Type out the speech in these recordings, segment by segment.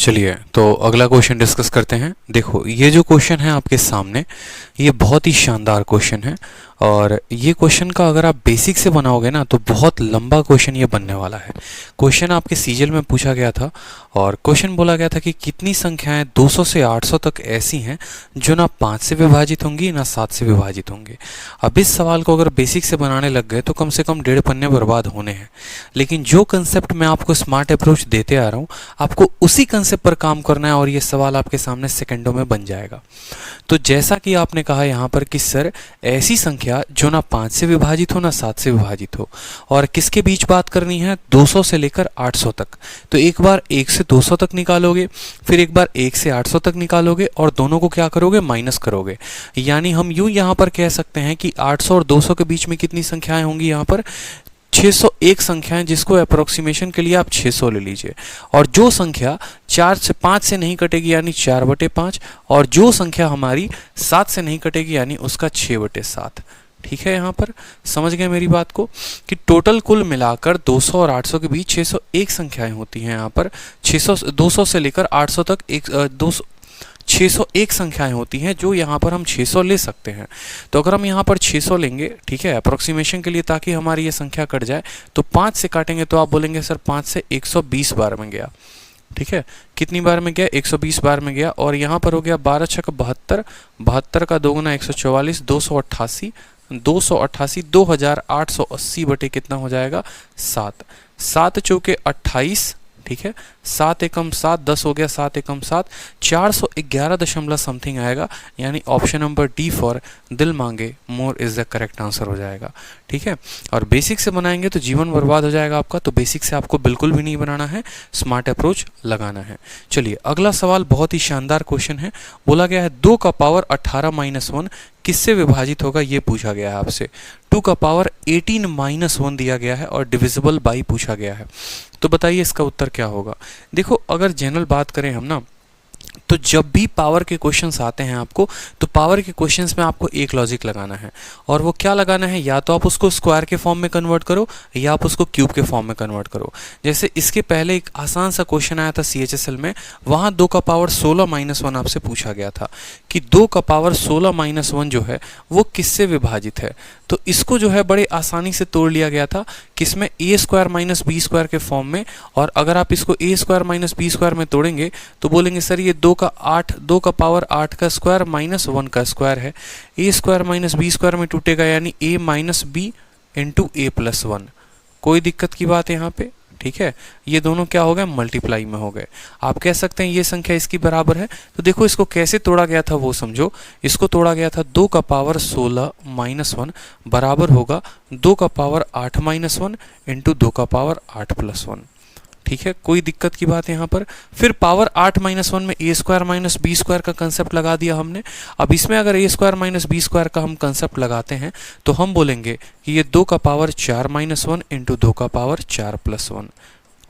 चलिए तो अगला क्वेश्चन डिस्कस करते हैं। देखो ये जो क्वेश्चन है आपके सामने, ये बहुत ही शानदार क्वेश्चन है और ये क्वेश्चन का अगर आप बेसिक से बनाओगे ना तो बहुत लंबा क्वेश्चन ये बनने वाला है। क्वेश्चन आपके सीजीएल में पूछा गया था और क्वेश्चन बोला गया था कि कितनी संख्याएं 200 से 800 तक ऐसी हैं जो ना 5 से विभाजित होंगी ना 7 से विभाजित होंगे। अब इस सवाल को अगर बेसिक से बनाने लग गए तो कम से कम 1.5 पन्ने बर्बाद होने हैं। लेकिन जो कंसेप्ट मैं आपको स्मार्ट अप्रोच देते आ रहा हूँ, आपको उसी कंसेप्ट पर काम करना है और ये सवाल आपके सामने सेकंडों में बन जाएगा। तो जैसा कि आपने कहा यहाँ पर कि सर ऐसी संख्या जो ना 5 से विभाजित हो ना 7 से विभाजित हो, और किसके बीच बात करनी है, 200 से लेकर 800 तक। तो एक बार 1 से 200 तक निकालोगे, फिर एक बार 1 से 800 तक निकालोगे और दोनों को क्या करोगे, माइनस करोगे। यानी हम यूं यहाँ पर कह सकते हैं कि 800 और 200 के बीच में कितनी संख्याएं होंगी, यहाँ पर 601 संख्याएं, जिसको अप्रोक्सीमेशन के लिए आप 600 ले लीजिए। और जो संख्या 4 से 5 से नहीं कटेगी यानी 4/5, और जो संख्या हमारी 7 से नहीं कटेगी यानी उसका 6/7। ठीक है, यहाँ पर समझ गए मेरी बात को कि टोटल कुल मिलाकर 200 और 800 के बीच 601 संख्याएं होती हैं। यहाँ पर 200 से लेकर 800 तक 601 संख्याएं होती हैं, जो यहाँ पर हम 600 ले सकते हैं। तो अगर हम यहाँ पर 600 लेंगे, ठीक है, अप्रोक्सीमेशन के लिए, ताकि हमारी ये संख्या कट जाए, तो 5 से काटेंगे तो आप बोलेंगे सर 5 से 120 बार में गया। ठीक है, कितनी बार में गया, 120 बार में गया। और यहाँ पर हो गया 12 छक 72, 72 का दोगुना 144, 288, 2880 बटे कितना हो जाएगा, 7, 7 चौके 28। ठीक है, 7 एकम 7, 10 हो गया, 7 एकम 7, 411 दशमलव समथिंग आएगा। यानी ऑप्शन नंबर डी फॉर दिल मांगे more is the correct answer हो जाएगा। ठीक है, और बेसिक से बनाएंगे तो जीवन बर्बाद हो जाएगा आपका। तो बेसिक से आपको बिल्कुल भी नहीं बनाना है, स्मार्ट अप्रोच लगाना है। चलिए अगला सवाल बहुत ही शानदार क्वेश्चन है। बोला गया है 2 का पावर 18 - 1 किससे विभाजित होगा, ये पूछा गया है आपसे। 2 का पावर 18 - 1 दिया गया है और डिविजिबल बाई पूछा गया है। तो बताइए इसका उत्तर क्या होगा। देखो अगर जनरल बात करें हम ना, तो जब भी पावर के क्वेश्चंस आते हैं आपको, तो पावर के क्वेश्चंस में आपको एक लॉजिक लगाना है। और वो क्या लगाना है, या तो आप उसको स्क्वायर के फॉर्म में कन्वर्ट करो या आप उसको क्यूब के फॉर्म में कन्वर्ट करो। जैसे इसके पहले एक आसान सा क्वेश्चन आया था CHSL में, वहाँ 2 का पावर 16 - 1 आपसे पूछा गया था कि 2 का पावर 16 - 1 जो है वो किससे विभाजित है। तो इसको जो है बड़े आसानी से तोड़ लिया गया था, किसमें, a² - b² के फॉर्म में। और अगर आप इसको a² - b² में तोड़ेंगे तो बोलेंगे सर ये 2 का पावर 8 का स्क्वायर माइनस 1 का स्क्वायर है। a² - b² में टूटेगा यानी a - b इंटू a+1। कोई दिक्कत की बात है यहाँ पे। ठीक है, ये दोनों क्या हो गए, मल्टीप्लाई में हो गए। आप कह सकते हैं ये संख्या इसकी बराबर है। तो देखो इसको कैसे तोड़ा गया था वो समझो। इसको तोड़ा गया था 2 का पावर 16 - 1 बराबर होगा 2 का पावर 8 - 1 इंटू 2 का पावर 8+1। ठीक है, कोई दिक्कत की बात है यहाँ पर। फिर पावर 8 - 1 में a² - b² का कंसेप्ट लगा दिया हमने। अब इसमें अगर a² - b² का हम कंसेप्ट लगाते हैं तो हम बोलेंगे कि ये 2 का पावर 4 - 1 इंटू 2 का पावर 4+1,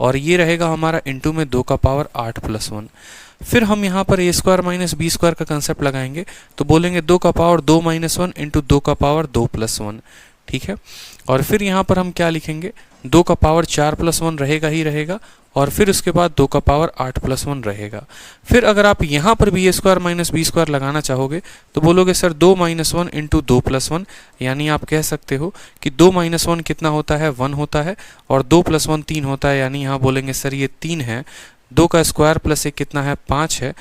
और ये रहेगा हमारा इंटू में 2 का पावर 8+1। फिर हम यहाँ पर a² - b² का कंसेप्ट लगाएंगे तो बोलेंगे 2 का पावर 2 - 1 इंटू 2 का पावर 2+1। ठीक है, और फिर यहाँ पर हम क्या लिखेंगे, 2 का पावर 4+1 रहेगा ही रहेगा, और फिर उसके बाद 2 का पावर 8+1 रहेगा। फिर अगर आप यहाँ पर भी a² - b² लगाना चाहोगे तो बोलोगे सर 2 - 1 इंटू 2+1, यानी आप कह सकते हो कि 2 - 1 कितना होता है, 1 होता है, और 2+1 3 होता है। यानी यहाँ बोलेंगे सर ये 3 है। 2 का स्क्वायर प्लस 1 कितना है, 5 है।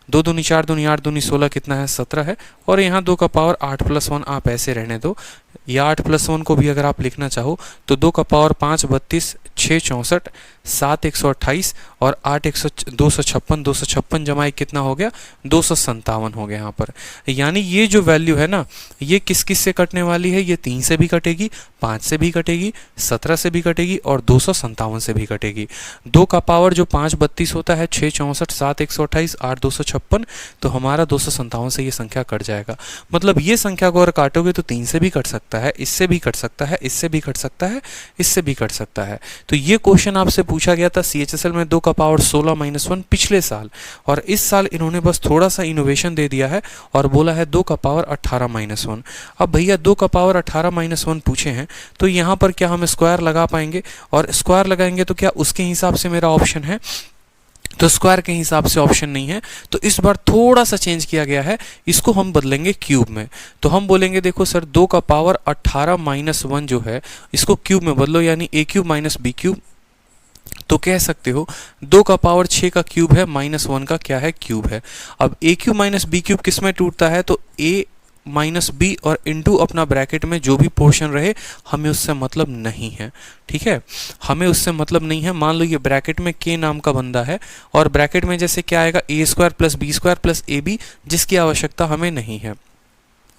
2 दूनी 4 दूनी 8 दूनी 16 कितना है, 17 है। और यहाँ 2 का पावर 8+1 आप ऐसे रहने दो, या 8+1 को भी अगर आप लिखना चाहो तो 2 का पावर 5 32, 6 64, 7 128 और 8 256, 256 जमा 1 कितना हो गया, 257 हो गया यहाँ पर। यानी ये जो वैल्यू है ना, ये किस किस से कटने वाली है, ये 3 से भी कटेगी, 5 से भी कटेगी, 17 से भी कटेगी और 257 से भी कटेगी। 2 का पावर जो 5 32 होता है, 6 64, 7 128, 8 256, तो हमारा 257 से ये संख्या कट जाएगा। मतलब ये संख्या को अगर काटोगे तो 3 से भी कट सकता है, इससे भी कट सकता है, इससे भी कट सकता है, इससे भी कट सकता है। तो ये क्वेश्चन आपसे पूछा गया था CHSL में 2 का पावर 16 - 1 पिछले साल, और इस साल इन्होंने बस थोड़ा सा इनोवेशन दे दिया है और बोला है 2 का पावर 18 - 1। अब भैया 2 का पावर 18 - 1 पूछे हैं तो यहाँ पर क्या हम स्क्वायर लगा पाएंगे, और स्क्वायर लगाएंगे तो क्या उसके हिसाब से मेरा ऑप्शन है तो स्क्वायर के हिसाब से ऑप्शन नहीं है, तो इस बार थोड़ा सा चेंज किया गया है, इसको हम बदलेंगे क्यूब में। तो हम बोलेंगे देखो सर 2 का पावर 18 माइनस 1 जो है इसको क्यूब में बदलो, यानी ए क्यूब माइनस बी क्यूब। तो कह सकते हो 2 का पावर 6 का क्यूब है माइनस 1 का क्या है क्यूब है। अब ए क्यूब माइनस बी क्यूब किस में टूटता है, तो ए माइनस बी और इनटू अपना ब्रैकेट में जो भी पोर्शन रहे हमें उससे मतलब नहीं है, ठीक है, हमें उससे मतलब नहीं है। मान लो ये ब्रैकेट में के नाम का बंदा है और ब्रैकेट में जैसे क्या आएगा A square plus B square plus A B, जिसकी आवश्यकता हमें नहीं है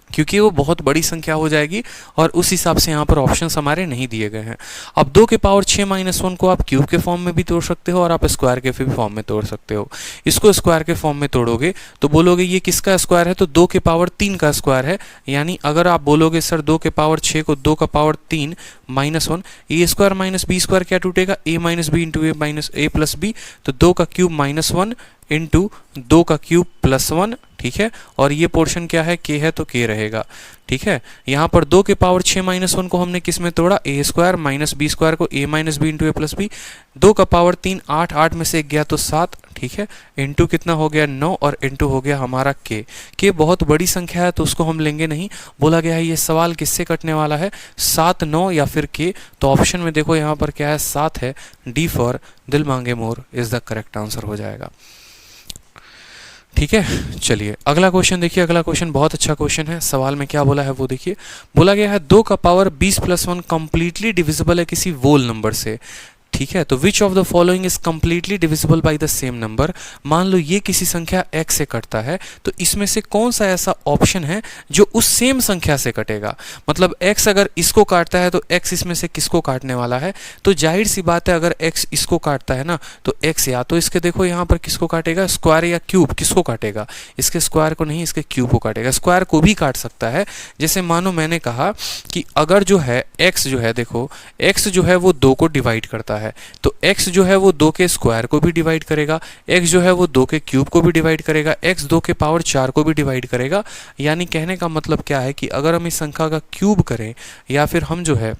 क्योंकि वो बहुत बड़ी संख्या हो जाएगी और उस हिसाब से यहाँ पर ऑप्शंस हमारे नहीं दिए गए हैं। अब 2 के पावर 6 माइनस 1 को आप क्यूब के फॉर्म में भी तोड़ सकते हो और आप स्क्वायर के भी फॉर्म में तोड़ सकते हो। इसको स्क्वायर के फॉर्म में तोड़ोगे तो बोलोगे ये किसका स्क्वायर है, तो 2 के पावर 3 का स्क्वायर है। यानी अगर आप बोलोगे सर 2 के पावर 6 को 2 का पावर 3 माइनस 1, ए स्क्वायर माइनस बी स्क्वायर क्या टूटेगा, ए माइनस बी इंटू ए माइनस ए प्लस बी, तो 2 का क्यूब माइनस 1 इंटू 2 का क्यूब प्लस 1, ठीक है, और ये पोर्शन क्या है के है तो के रहेगा, ठीक है। यहाँ पर 2 के पावर 6 माइनस 1 को हमने किस में तोड़ा, ए स्क्वायर माइनस बी स्क्वायर को ए माइनस बी इंटू ए प्लस बी, 2 का पावर 3 8, 8 में से 1 गया तो 7, ठीक है, इंटू कितना हो गया 9 और इंटू हो गया हमारा के बहुत बड़ी संख्या है तो उसको हम लेंगे नहीं। बोला गया है ये सवाल किससे कटने वाला है, 7 9 या फिर के, तो ऑप्शन में देखो यहाँ पर क्या है 7 है, डी फॉर दिल मांगे more is the correct answer हो जाएगा, ठीक है। चलिए अगला क्वेश्चन देखिए, अगला क्वेश्चन बहुत अच्छा क्वेश्चन है। सवाल में क्या बोला है वो देखिए, बोला गया है 2 का पावर 20 प्लस 1 कंप्लीटली डिविजिबल है किसी वोल नंबर से, ठीक है। तो which of the following is completely divisible by the same number. मान लो ये किसी संख्या x से कटता है, तो इसमें से कौन सा ऐसा ऑप्शन है जो उस सेम संख्या से कटेगा। मतलब x अगर इसको काटता है तो x इसमें से किसको काटने वाला है, तो जाहिर सी बात है अगर x इसको काटता है ना तो x या तो इसके देखो यहाँ पर किसको काटेगा, स्क्वायर या क्यूब, किसको काटेगा, इसके स्क्वायर को नहीं इसके क्यूब को काटेगा। स्क्वायर को भी काट सकता है, जैसे मानो मैंने कहा कि अगर जो है x जो है देखो x जो है वो 2 को डिवाइड करता है, तो x जो है वो 2 के स्क्वायर को भी डिवाइड करेगा, x जो है वो 2 के क्यूब को भी डिवाइड करेगा, x 2 के पावर 4 को भी डिवाइड करेगा। यानी कहने का मतलब क्या है कि अगर हम इस संख्या का क्यूब करें या फिर हम जो है,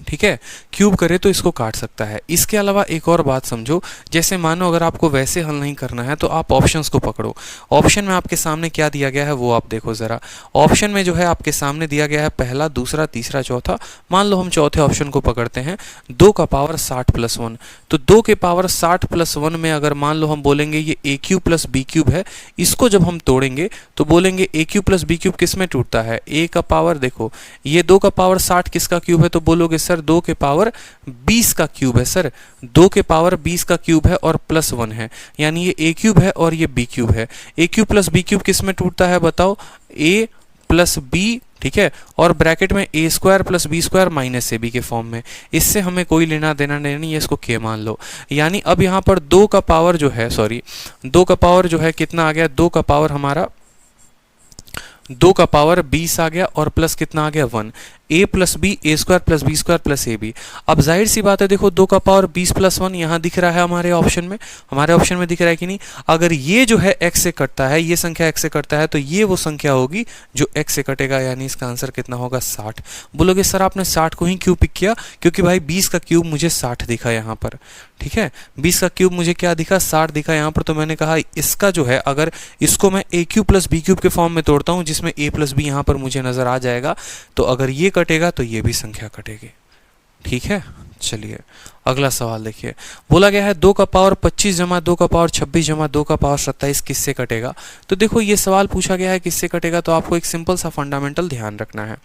ठीक है, क्यूब करे तो इसको काट सकता है। इसके अलावा एक और बात समझो, जैसे मानो अगर आपको वैसे हल नहीं करना है तो आप ऑप्शंस को पकड़ो। ऑप्शन में आपके सामने क्या दिया गया है वो आप देखो ज़रा। ऑप्शन में जो है आपके सामने दिया गया है पहला, दूसरा, तीसरा, चौथा। मान लो हम चौथे ऑप्शन को पकड़ते हैं, 2 का पावर 60 प्लस 1। तो 2 के पावर 60 प्लस 1 में अगर मान लो हम बोलेंगे ये ए क्यूब प्लस बी क्यूब है, इसको जब हम तोड़ेंगे तो बोलेंगे ए क्यूब प्लस बी क्यूब किस में टूटता है, ए का पावर देखो ये 2 का पावर 60 किसका क्यूब है, तो बोलोगे सर 2 के पावर 20 का क्यूब है। सर 2 के पावर 20 का क्यूब है और प्लस 1 है, यानी ये ए क्यूब है और ये बी क्यूब है। ए क्यूब प्लस बी क्यूब किस में टूटता है बताओ, ए प्लस बी, ठीक है, और ब्रैकेट में A square plus B square minus A B के फॉर्म में। इससे हमें कोई लेना देना नहीं है, इसको के मान लो। यानी अब यहाँ पर 2 का पावर जो है, सॉरी 2 का पावर जो है कितना आ गया, 2 का पावर हमारा 2 का पावर 20 आ गया और प्लस कितना आ गया 1, A plus B, A square plus B square plus A B. अब जाहिर सी बात है देखो 2 का पावर 20 प्लस 1 यहाँ दिख रहा है हमारे ऑप्शन में दिख रहा है कि नहीं। अगर ये जो है x से कटता है, ये संख्या x से कटता है, तो ये वो संख्या होगी जो x से कटेगा, यानी इसका आंसर कितना होगा 60। बोलोगे सर आपने 60 को ही क्यों पिक किया, क्योंकि भाई 20 का क्यूब मुझे 60 दिखा यहाँ पर, ठीक है, 20 का क्यूब मुझे क्या दिखा 60 दिखा यहाँ पर। तो मैंने कहा इसका जो है अगर इसको मैं ए क्यूब प्लस बी क्यूब के फॉर्म में तोड़ता हूँ जिसमें a प्लस बी यहाँ पर मुझे नजर आ जाएगा, तो अगर ये कटेगा तो ये भी संख्या कटेगी, ठीक है। चलिए अगला सवाल देखिए, बोला गया है 2 का पावर 25 जमा 2 का पावर 26 जमा 2 का पावर 27 किससे कटेगा। तो देखो ये सवाल पूछा गया है किससे कटेगा, तो आपको एक सिंपल सा फंडामेंटल ध्यान रखना है,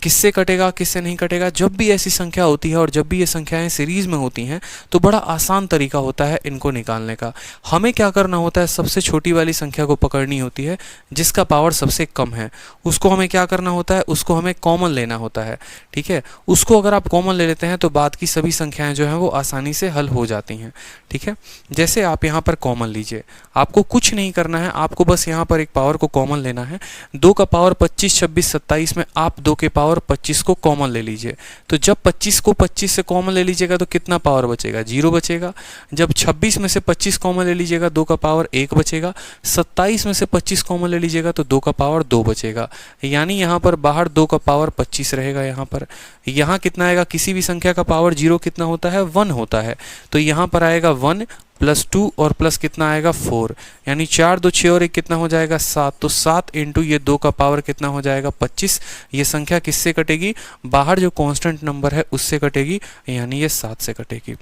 किससे कटेगा किससे नहीं कटेगा। जब भी ऐसी संख्या होती है और जब भी ये संख्याएं सीरीज में होती हैं तो बड़ा आसान तरीका होता है इनको निकालने का। हमें क्या करना होता है, सबसे छोटी वाली संख्या को पकड़नी होती है जिसका पावर सबसे कम है, उसको हमें क्या करना होता है, उसको हमें कॉमन लेना होता है, ठीक है। उसको अगर आप कॉमन ले लेते हैं तो बाद की सभी संख्याएं जो हैं वो आसानी से हल हो जाती हैं, ठीक है। जैसे आप यहाँ पर कॉमन लीजिए, आपको कुछ नहीं करना है, आपको बस यहाँ पर एक पावर को कॉमन लेना है। 2 का पावर 25 26 27 में आप 2 के पावर 25 को कॉमन ले लीजिए। तो जब 25 को 25 से कॉमन ले लीजिएगा तो कितना पावर बचेगा, 0 बचेगा। जब 26 में से 25 कॉमन ले लीजिएगा 2 का पावर 1 बचेगा। 27 में से 25 कॉमन ले लीजिएगा तो 2 का पावर 2 बचेगा। यानी यहाँ पर बाहर 2 का पावर 25 रहेगा। यहाँ कितना आएगा, किसी भी संख्या का पावर 0 कितना होता है, 1 होता है। तो यहाँ पर आएगा 1 प्लस 2 और प्लस कितना आएगा 4, यानी 4 2 6 और 1 कितना हो जाएगा 7। तो 7 इंटू ये 2 का पावर कितना हो जाएगा 25। ये संख्या किससे कटेगी, बाहर जो कांस्टेंट नंबर है उससे कटेगी, यानी ये 7 से कटेगी।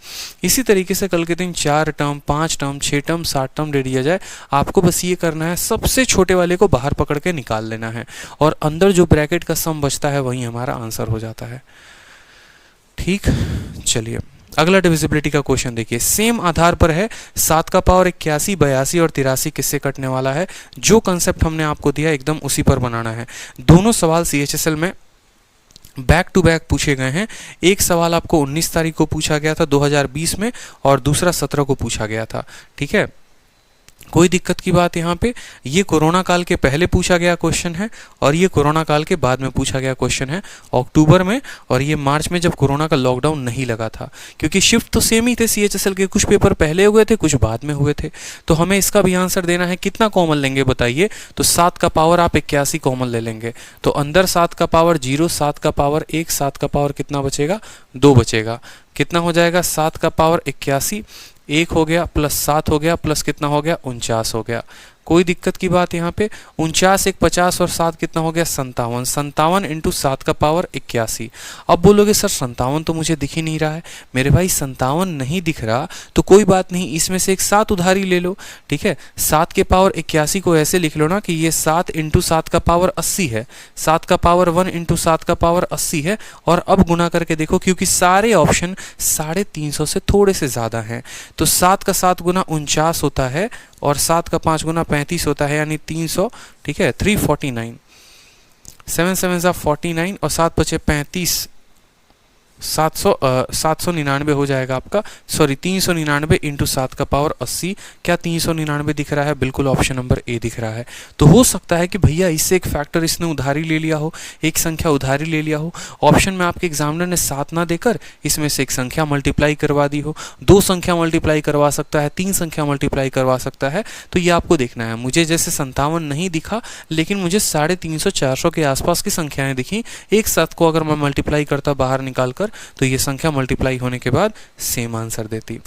इसी तरीके से कल के दिन 4 टर्म 5 टर्म 6 टर्म 7 टर्म दे दिया जाए, आपको बस ये करना है सबसे छोटे वाले को बाहर पकड़ के निकाल लेना है और अंदर जो ब्रैकेट का सम बचता है वही हमारा आंसर हो जाता है। ठीक, चलिए अगला डिविजिबिलिटी का क्वेश्चन देखिए। सेम आधार पर है 7 का पावर 81, 82 और 83 किससे कटने वाला है। जो कंसेप्ट हमने आपको दिया एकदम उसी पर बनाना है। दोनों सवाल CHSL में बैक टू बैक पूछे गए हैं। एक सवाल आपको 19 तारीख को पूछा गया था 2020 में और दूसरा 17 को पूछा गया था। ठीक है, कोई दिक्कत की बात यहाँ पे, ये कोरोना काल के पहले पूछा गया क्वेश्चन है और ये कोरोना काल के बाद में पूछा गया क्वेश्चन है अक्टूबर में, और ये मार्च में जब कोरोना का लॉकडाउन नहीं लगा था। क्योंकि शिफ्ट तो सेम ही थे, CHSL के कुछ पेपर पहले हुए थे कुछ बाद में हुए थे। तो हमें इसका भी आंसर देना है। कितना कॉमन लेंगे बताइए, तो 7 का पावर आप 81 कॉमन ले लेंगे, तो अंदर 7 का पावर 0, 7 का पावर 1, 7 का पावर कितना बचेगा 2 बचेगा। कितना हो जाएगा 7 का पावर 81, 1 हो गया प्लस 7 हो गया प्लस कितना हो गया 49 हो गया। कोई दिक्कत की बात यहाँ पे, 49 1 50 और 7 कितना हो गया 57। 57 इंटू 7 का पावर 81। अब बोलोगे सर 57 तो मुझे दिख ही नहीं रहा है। मेरे भाई 57 नहीं दिख रहा तो कोई बात नहीं, इसमें से एक 7 उधारी ले लो। ठीक है, 7 के पावर 81 को ऐसे लिख लो ना कि ये 7 इंटू 7 का पावर 80 है, 7 का पावर 1 इंटू 7 का पावर 80 है। और अब गुना करके देखो, क्योंकि सारे ऑप्शन 350 से थोड़े से ज़्यादा हैं, तो 7 का 7 गुना 49 होता है और 7 का 5 गुना 35 होता है, यानी 300। ठीक है, 349, 7 7 49 और 7 बचे 35, 799 हो जाएगा आपका, सॉरी 399 इंटू 7 का पावर 80। क्या 399 दिख रहा है? बिल्कुल ऑप्शन नंबर ए दिख रहा है। तो हो सकता है कि भैया इससे एक फैक्टर इसने उधारी ले लिया हो, एक संख्या उधारी ले लिया हो। ऑप्शन में आपके एग्जामिनर ने 7 ना देकर इसमें से एक संख्या मल्टीप्लाई करवा दी हो, 2 संख्या मल्टीप्लाई करवा सकता है, 3 संख्या मल्टीप्लाई करवा सकता है। तो ये आपको देखना है। मुझे जैसे 57 नहीं दिखा, लेकिन मुझे 350 400 के आसपास की संख्याएं दिखी। एक साथ को अगर मैं मल्टीप्लाई करता बाहर निकाल कर, तो ये संख्या मल्टीप्लाई होने के बाद सेम आंसर देती।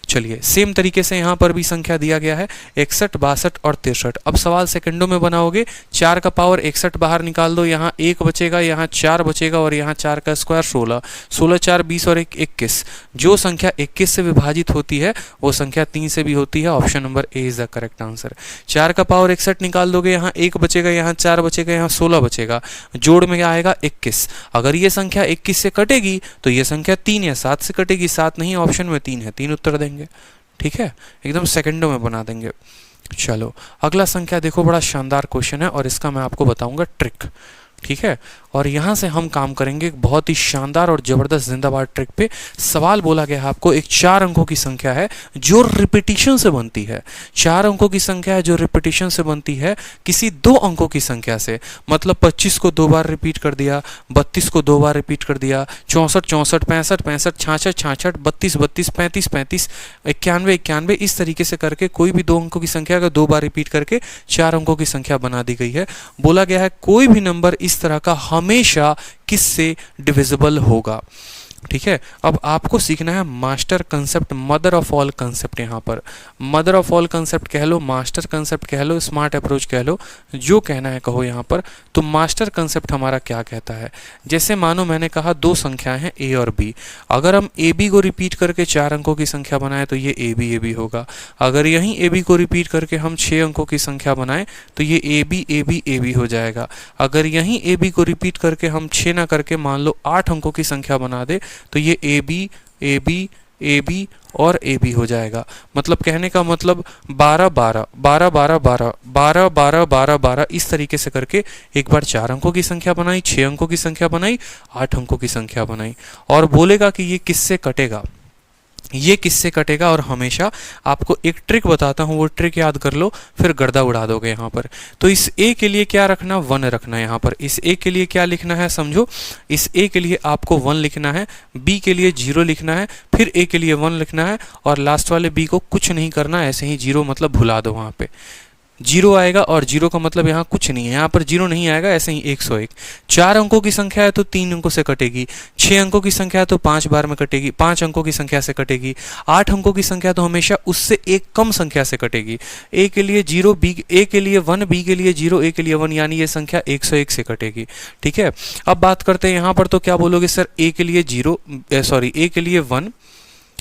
चलिए सेम तरीके से यहाँ पर भी संख्या दिया गया है 61, 62 और 63। अब सवाल सेकंडों में बनाओगे। 4 का पावर 61 बाहर निकाल दो, यहाँ 1 बचेगा, यहाँ 4 बचेगा और यहाँ 4 का स्क्वायर 16, 16 4 20 और 1 21। जो संख्या 21 से विभाजित होती है वो संख्या 3 से भी होती है। Option number A is the correct answer. 4 का पावर 61 निकाल दोगे, यहाँ 1 बचेगा, यहाँ 4 बचेगा, यहाँ 16 बचेगा, जोड़ में क्या आएगा 21। अगर ये संख्या 21 से कटेगी तो ये संख्या 3 या 7 से कटेगी। 7 नहीं, ऑप्शन में 3 है, 3 उत्तर देंगे। ठीक है, एकदम सेकंडों में बना देंगे। चलो अगला संख्या देखो, बड़ा शानदार क्वेश्चन है और इसका मैं आपको बताऊंगा ट्रिक। ठीक है, और यहाँ से हम काम करेंगे बहुत ही शानदार और जबरदस्त जिंदाबाद ट्रिक पे। सवाल बोला गया है आपको, एक 4 अंकों की संख्या है जो रिपीटिशन से बनती है। 4 अंकों की संख्या है जो रिपीटिशन से बनती है किसी 2 अंकों की संख्या से। मतलब 25 को 2 बार रिपीट कर दिया, 32 को 2 बार रिपीट कर दिया, 64 64, 65 65, 66 66, 32 32, 35 35, 91 91, इस तरीके से करके कोई भी 2 अंकों की संख्या का 2 बार रिपीट करके 4 अंकों की संख्या बना दी गई है। बोला गया है कोई भी नंबर इस तरह का हमेशा किससे डिविजिबल होगा। ठीक है, अब आपको सीखना है master concept, mother of all concept. यहाँ पर मदर ऑफ ऑल कंसेप्ट कह लो, मास्टर कंसेप्ट कह लो, स्मार्ट अप्रोच कह लो, जो कहना है कहो। यहाँ पर तो मास्टर कंसेप्ट हमारा क्या कहता है, जैसे मानो मैंने कहा 2 संख्याएं हैं ए और बी। अगर हम ए बी को रिपीट करके 4 अंकों की संख्या बनाएं तो ये ए बी होगा। अगर यहीं ए बी को रिपीट करके हम 6 अंकों की संख्या बनाएं तो ये ए बी हो जाएगा। अगर यहीं ए बी को रिपीट करके हम 6 ना करके मान लो 8 अंकों की संख्या बना दे तो ये ए बी और ए बी हो जाएगा। मतलब कहने का मतलब 12 12 12 12 12 12 12 12 12, इस तरीके से करके एक बार 4 अंकों की संख्या बनाई, 6 अंकों की संख्या बनाई, 8 अंकों की संख्या बनाई, और बोलेगा कि ये किससे कटेगा, ये किससे कटेगा। और हमेशा आपको एक ट्रिक बताता हूँ, वो ट्रिक याद कर लो, फिर गर्दा उड़ा दोगे यहाँ पर। तो इस ए के लिए क्या रखना, 1 रखना है। यहाँ पर इस ए के लिए क्या लिखना है समझो, इस ए के लिए आपको 1 लिखना है, बी के लिए 0 लिखना है, फिर ए के लिए 1 लिखना है, और लास्ट वाले बी को कुछ नहीं करना, ऐसे ही 0 मतलब भुला दो वहाँ पे। जीरो आएगा और जीरो का मतलब यहाँ कुछ नहीं है, यहाँ पर जीरो नहीं आएगा, ऐसे ही 101। 4 अंकों की संख्या है तो 3 अंकों से कटेगी, 6 अंकों की संख्या है तो 5 बार में कटेगी, 5 अंकों की संख्या से कटेगी, 8 अंकों की संख्या तो हमेशा उससे एक कम संख्या से कटेगी। ए के लिए 0, बी ए के लिए 1, बी के लिए 0, ए के लिए 1, यानी ये संख्या 101 से कटेगी। ठीक है, अब बात करते हैं यहाँ पर, तो क्या बोलोगे सर, ए के लिए 0, सॉरी ए के लिए 1,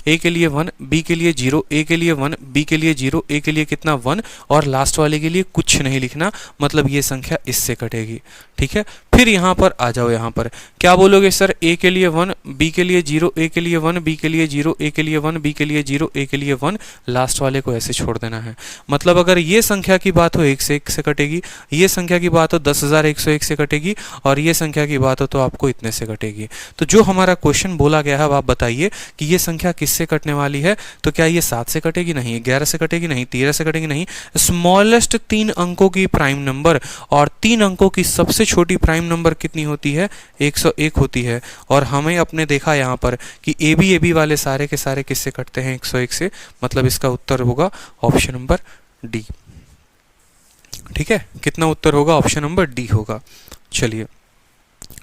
ए के लिए 1, बी के लिए 0, ए के लिए 1, बी के लिए 0, ए के लिए कितना 1, और लास्ट वाले के लिए कुछ नहीं लिखना, मतलब ये संख्या इससे कटेगी। ठीक है, फिर यहाँ पर आ जाओ, यहाँ पर क्या बोलोगे सर, ए के लिए 1, बी के लिए 0, ए के लिए 1, बी के लिए 0, ए के लिए 1, बी के लिए 0, ए के लिए 1, लास्ट वाले को ऐसे छोड़ देना है। मतलब अगर ये संख्या की बात हो 1 से 1 से कटेगी, ये संख्या की बात हो 10,101 से कटेगी, और ये संख्या की बात हो तो आपको इतने से कटेगी। तो जो हमारा क्वेश्चन बोला गया है, अब आप बताइए कि ये संख्या किससे कटने वाली है। तो क्या ये 7 से कटेगी? नहीं। 11 से कटेगी? नहीं। 13 से कटेगी? नहीं। स्मॉलेस्ट 3 अंकों की प्राइम नंबर, और 3 अंकों की सबसे छोटी प्राइम नंबर कितनी होती है? 101 होती है। और हमें अपने देखा यहाँ पर कि ए बी वाले सारे के सारे किससे कटते हैं? 101 से। मतलब इसका उत्तर होगा ऑप्शन नंबर डी। ठीक है, कितना उत्तर होगा? ऑप्शन नंबर डी होगा। चलिए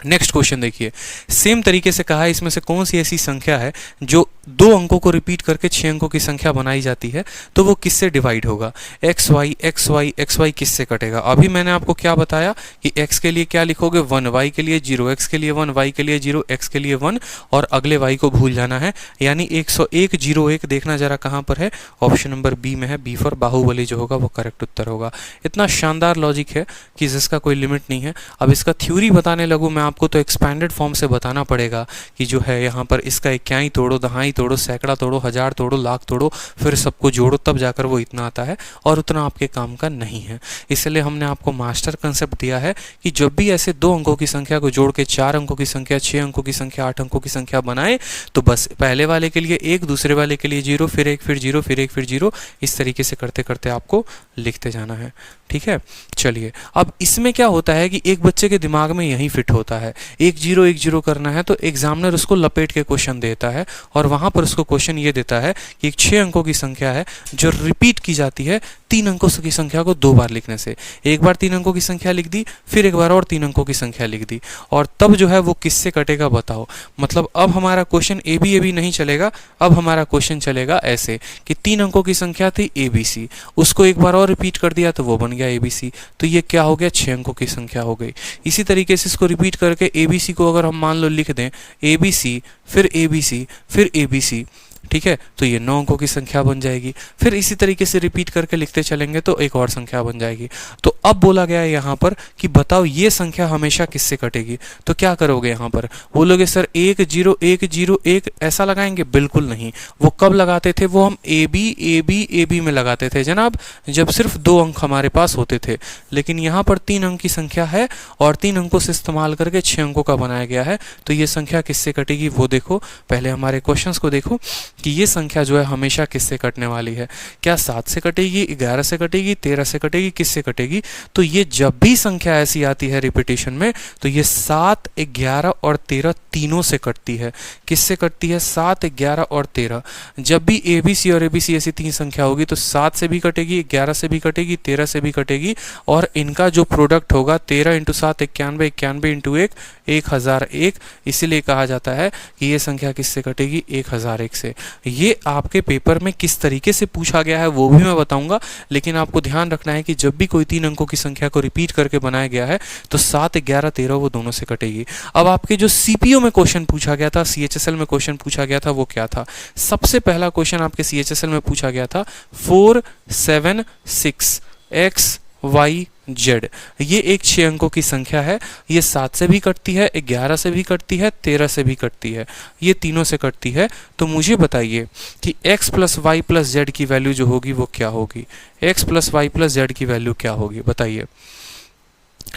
नेक्स्ट क्वेश्चन देखिए, सेम तरीके से कहा है, इसमें से कौन सी ऐसी संख्या है जो 2 अंकों को रिपीट करके 6 अंकों की संख्या बनाई जाती है, तो वो किससे डिवाइड होगा? एक्स वाई किससे कटेगा? अभी मैंने आपको क्या बताया कि x के लिए क्या लिखोगे? 1, y के लिए 0, x के लिए 1, y के लिए 0, x के लिए 1, और अगले y को भूल जाना है। यानी 101 01 देखना जरा कहाँ पर है? ऑप्शन नंबर बी में है। बी फॉर बाहुबली जो होगा वो करेक्ट उत्तर होगा। इतना शानदार लॉजिक है कि जिसका कोई लिमिट नहीं है। अब इसका थ्योरी बताने लगूँ मैं आपको तो एक्सपैंडेड फॉर्म से बताना पड़ेगा कि जो है यहाँ पर इसका इक्याई तोड़ो, दहाई तोड़ो, सैकड़ा तोड़ो, हजार तोड़ो, लाख तोड़ो, फिर सबको जोड़ो, तब जाकर वो इतना आता है, और उतना आपके काम का नहीं है। इसलिए हमने आपको मास्टर कंसेप्ट दिया है कि जब भी ऐसे 2 अंकों की संख्या को जोड़ के 4 अंकों की संख्या, 6 अंकों की संख्या, 8 अंकों की संख्या बनाए, तो बस पहले वाले के लिए 1, दूसरे वाले के लिए 0, फिर 1, फिर 0, फिर 1, फिर 0, इस तरीके से करते करते आपको लिखते जाना है। ठीक है, चलिए अब इसमें क्या होता है कि एक बच्चे के दिमाग में यही फिट होता है, 1 0 1 0 करना है, तो एग्जामिनर उसको लपेट के क्वेश्चन देता है, और वहां पर उसको क्वेश्चन ये देता है कि एक 6 अंकों की संख्या है जो रिपीट की जाती है 3 अंकों की संख्या को 2 बार लिखने से। एक बार 3 अंकों की संख्या लिख दी, फिर एक बार और 3 अंकों की संख्या लिख दी, और तब जो है वो किससे कटेगा बताओ। मतलब अब हमारा क्वेश्चन ए बी नहीं चलेगा, अब हमारा क्वेश्चन चलेगा ऐसे कि 3 अंकों की संख्या थी ABC, उसको एक बार और रिपीट कर दिया तो वो बन गया ABC, तो ये क्या हो गया? 6 अंकों की संख्या हो गई। इसी तरीके से इसको रिपीट करके ABC को अगर हम मान लो लिख दें ABC, फिर ABC, फिर ABC, ठीक है, तो ये 9 अंकों की संख्या बन जाएगी। फिर इसी तरीके से रिपीट करके लिखते चलेंगे तो एक और संख्या बन जाएगी। तो अब बोला गया है यहाँ पर कि बताओ ये संख्या हमेशा किससे कटेगी। तो क्या करोगे यहाँ पर? बोलोगे सर 1 0 1 0 1 ऐसा लगाएंगे? बिल्कुल नहीं। वो कब लगाते थे? वो हम AB में लगाते थे जनाब, जब सिर्फ 2 अंक हमारे पास होते थे। लेकिन यहाँ पर 3 अंक की संख्या है और 3 अंकों से इस्तेमाल करके 6 अंकों का बनाया गया है, तो ये संख्या किससे कटेगी वो देखो। पहले हमारे क्वेश्चंस को देखो कि ये संख्या जो है हमेशा किससे कटने वाली है। क्या 7 से कटेगी, 11 से कटेगी, 13 से कटेगी, किससे कटेगी? तो ये जब भी संख्या ऐसी आती है रिपीटिशन में, तो ये 7, 11 और 13 तीनों से कटती है। किससे कटती है? 7, 11 और 13। जब भी ABC और ABC ऐसी 3 संख्या होगी तो 7 से भी कटेगी, 11 से भी कटेगी, 13 से भी कटेगी, और इनका जो प्रोडक्ट होगा 13 × 7 91, 91 × 1 1001। इसीलिए कहा जाता है कि ये संख्या किससे कटेगी? 1001 से। ये आपके पेपर में किस तरीके से पूछा गया है वो भी मैं बताऊंगा, लेकिन आपको ध्यान रखना है कि जब भी कोई 3 अंकों की संख्या को रिपीट करके बनाया गया है तो 7, 11, 13 वो दोनों से कटेगी। अब आपके जो CPO में क्वेश्चन पूछा गया था, CHSL में क्वेश्चन पूछा गया था, वो क्या था? सबसे पहला क्वेश्चन आपके CHSL में पूछा गया था 4 7 6 X Y Z। ये एक 6 अंकों की संख्या है। ये 7 से भी कटती है, 11 से भी कटती है, 13 से भी कटती है, ये तीनों से कटती है। तो मुझे बताइए कि x + y + z की वैल्यू जो होगी वो क्या होगी? x + y + z की वैल्यू क्या होगी बताइए।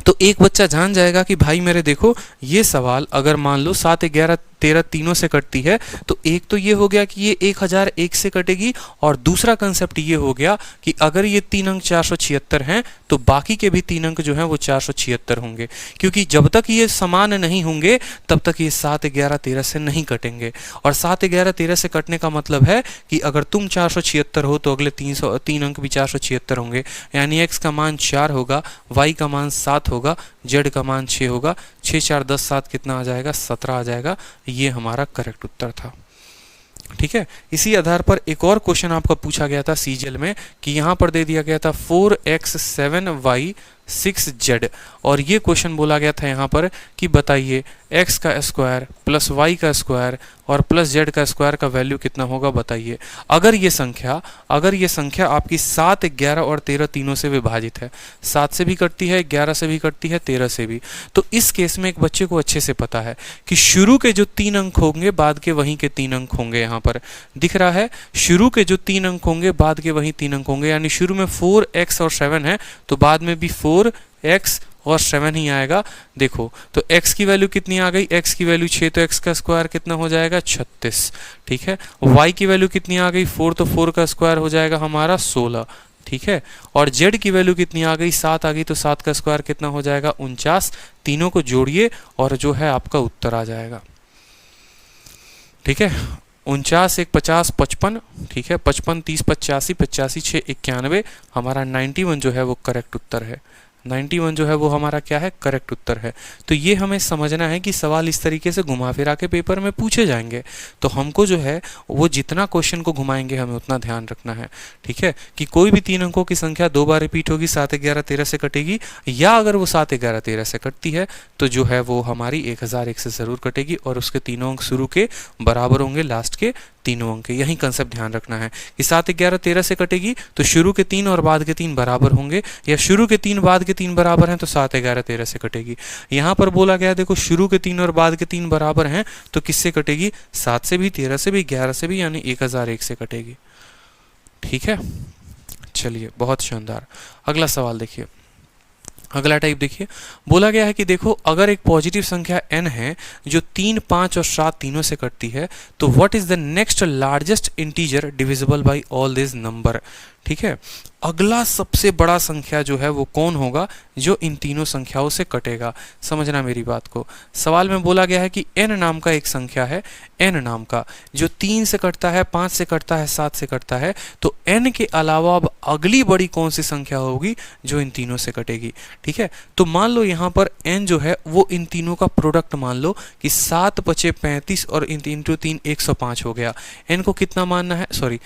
तो एक बच्चा जान जाएगा कि भाई मेरे देखो ये सवाल अगर मान लो 7 11 13 तीनों से कटती है, तो एक तो ये हो गया कि ये 1001 से कटेगी, और दूसरा कंसेप्ट ये हो गया कि अगर ये 3 अंक 476 हैं तो बाकी के भी 3 अंक जो हैं वो 476 होंगे, क्योंकि जब तक ये समान नहीं होंगे तब तक ये 7, 11, 13 से नहीं कटेंगे। और 7, 11, 13 से कटने का मतलब है कि अगर तुम 476 हो तो अगले 3 अंक भी 476 होंगे, यानी x का मान 4 होगा, y का मान 7 होगा, z का मान 6 होगा। 6, 4, 10, 7 कितना आ जाएगा? 17 आ जाएगा। ये हमारा करेक्ट उत्तर था। ठीक है, इसी आधार पर एक और क्वेश्चन आपका पूछा गया था सीजीएल में कि यहाँ पर दे दिया गया था 4x 7y 6z, और ये क्वेश्चन बोला गया था यहाँ पर कि बताइए x का स्क्वायर प्लस y का स्क्वायर और प्लस z का स्क्वायर का वैल्यू कितना होगा, बताइए। अगर ये संख्या आपकी 7, 11 और 13 तीनों से विभाजित है, 7 से भी कटती है, 11 से भी कटती है, 13 से भी, तो इस केस में एक बच्चे को अच्छे से पता है कि शुरू के जो 3 अंक होंगे बाद के वहीं के 3 अंक होंगे। यहाँ पर दिख रहा है शुरू के जो 3 अंक होंगे बाद के वहीं 3 अंक होंगे, यानी शुरू में 4x और 7 है तो बाद में भी 4x और 7 ही आएगा। देखो तो x की वैल्यू कितनी आ गई? x की वैल्यू 6, तो x का स्क्वायर कितना हो जाएगा? 36। ठीक है, y की वैल्यू कितनी आ गई? 4, तो 4 का स्क्वायर हो जाएगा हमारा 16। ठीक है, और z की वैल्यू कितनी आ गई? 7 आ गई, तो 7 का स्क्वायर कितना हो जाएगा? 49। तीनों को जोड़िए और जो है आपका उत्तर आ जाएगा। ठीक है, 49, 1, 50, 55। ठीक है, 55, 30, 85, 85, 6, 91। हमारा 91 जो है वो करेक्ट उत्तर है। 91 जो है वो हमारा क्या है? करेक्ट उत्तर है। तो ये हमें समझना है कि सवाल इस तरीके से घुमा फिरा के पेपर में पूछे जाएंगे, तो हमको जो है वो जितना क्वेश्चन को घुमाएंगे हमें उतना ध्यान रखना है। ठीक है, कि कोई भी 3 अंकों की संख्या 2 बार रिपीट होगी, 7, 11, 13 से कटेगी, या अगर वो 7, 11, 13 से कटती है तो जो है वो हमारी 1001 से ज़रूर कटेगी, और उसके तीनों अंक शुरू के बराबर होंगे लास्ट के तीनों अंक। यही कंसेप्ट ध्यान रखना है कि 7, 11, 13 से कटेगी तो शुरू के 3 और बाद के 3 बराबर होंगे, या शुरू के 3 बाद के 3 बराबर हैं तो 7, 11, 13 से कटेगी। यहाँ पर बोला गया देखो शुरू के 3 और बाद के 3 बराबर हैं तो किससे कटेगी? 7 से भी, 13 से भी, 11 से भी, यानी 1001 से कटेगी। ठीक है, चलिए बहुत शानदार। अगला सवाल देखिए, अगला टाइप देखिए, बोला गया है कि देखो अगर एक पॉजिटिव संख्या n है जो 3, 5 और 7 तीनों से कटती है तो what is the next largest integer divisible by all this number. ठीक है, अगला सबसे बड़ा संख्या जो है वो कौन होगा जो इन तीनों संख्याओं से कटेगा। समझना मेरी बात को। सवाल में बोला गया है कि n नाम का एक संख्या है, n नाम का, जो 3 से कटता है, 5 से कटता है, 7 से कटता है, तो n के अलावा अब अगली बड़ी कौन सी संख्या होगी जो इन तीनों से कटेगी। ठीक है, तो मान लो यहाँ पर n जो है वो इन तीनों का प्रोडक्ट मान लो कि 7, 5, 35 और इंटू 3 105 हो गया। n को कितना मानना है? सॉरी,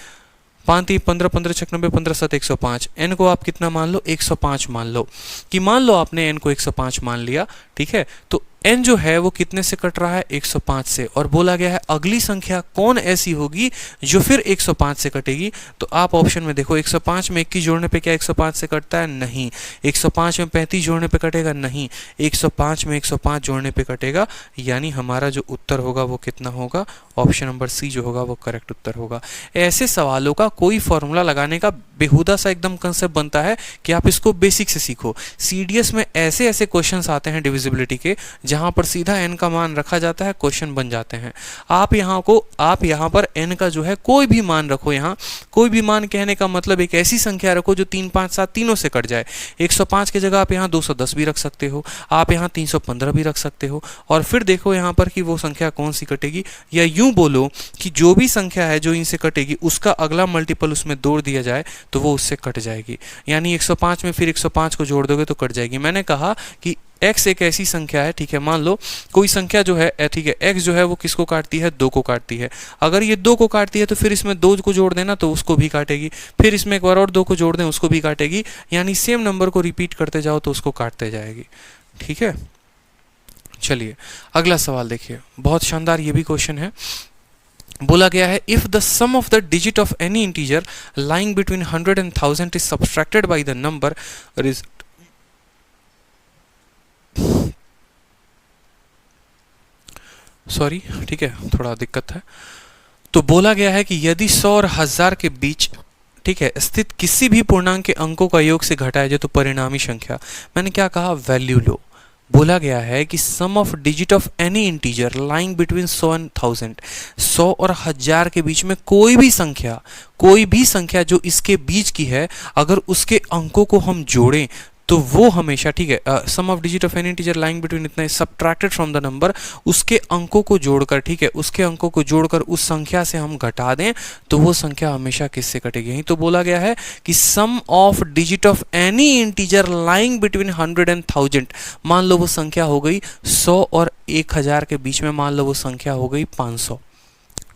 5, 3, 15, 15, 6, 90, 15, 7, 105। n को आप कितना मान लो? 105 मान लो। कि मान लो आपने n को 105 मान लिया। ठीक है, तो n जो है वो कितने से कट रहा है? 105 से, और बोला गया है अगली संख्या कौन ऐसी होगी जो फिर 105 से कटेगी। तो आप ऑप्शन में देखो, 105 में 21 जोड़ने पे क्या 105 से कटता है? नहीं। 105 में 35 जोड़ने पे कटेगा? नहीं। 105 में 105 जोड़ने पे कटेगा, यानी हमारा जो उत्तर होगा वो कितना होगा? ऑप्शन नंबर सी जो होगा वो करेक्ट उत्तर होगा। ऐसे सवालों का कोई फॉर्मूला लगाने का बेहुदा सा एकदम कंसेप्ट बनता है कि आप इसको बेसिक से सीखो। सीडीएस में ऐसे ऐसे क्वेश्चंस आते हैं डिविजिबिलिटी के जहां पर सीधा n का मान रखा जाता है, क्वेश्चन बन जाते हैं। आप यहाँ पर n का जो है कोई भी मान रखो। यहाँ कोई भी मान कहने का मतलब एक ऐसी संख्या रखो जो 3, 5, 7 तीनों से कट जाए। 105 की जगह आप यहाँ 210 भी रख सकते हो, आप यहाँ 315 भी रख सकते हो, और फिर देखो यहाँ पर कि वो संख्या कौन सी कटेगी। या यूं बोलो कि जो भी संख्या है जो इनसे कटेगी उसका अगला मल्टीपल उसमें जोड़ दिया जाए तो वो उससे कट जाएगी। यानी 105 में फिर 105 को जोड़ दोगे तो कट जाएगी। मैंने कहा कि x एक ऐसी संख्या है, ठीक है, मान लो कोई संख्या जो है, ठीक है, x जो है वो किसको काटती है? 2 को काटती है। अगर ये 2 को काटती है तो फिर इसमें 2 को जोड़ देना तो उसको भी काटेगी, फिर इसमें एक बार और 2 को जोड़ दें उसको भी काटेगी, यानी सेम नंबर को रिपीट करते जाओ तो उसको काटते जाएगी। ठीक है, चलिए अगला सवाल देखिए, बहुत शानदार ये भी क्वेश्चन है। बोला गया है if the sum of the digit of any integer lying between 100 and 1000 is subtracted by the number sorry, ठीक है, थोड़ा दिक्कत है। तो बोला गया है कि यदि 100 और 1000 के बीच, ठीक है, स्थित किसी भी पूर्णांक के अंकों का योग से घटाया जाए तो परिणामी संख्या, मैंने क्या कहा? वैल्यू लो। बोला गया है कि sum of digit of any integer lying between 100 and 1000, 100 और 1000 के बीच में कोई भी संख्या जो इसके बीच की है, अगर उसके अंकों को हम जोड़ें तो वो हमेशा, ठीक है, sum of digit of any integer lying between इतना सबट्रैक्टेड फ्रॉम द नंबर, उसके अंकों को जोड़कर, ठीक है, उसके अंकों को जोड़कर उस संख्या से हम घटा दें तो वो संख्या हमेशा किससे कटेगी। यही तो बोला गया है कि sum of digit of any integer lying between 100 and 1000, मान लो वो संख्या हो गई 100 और 1000 के बीच में, मान लो वो संख्या हो गई 500,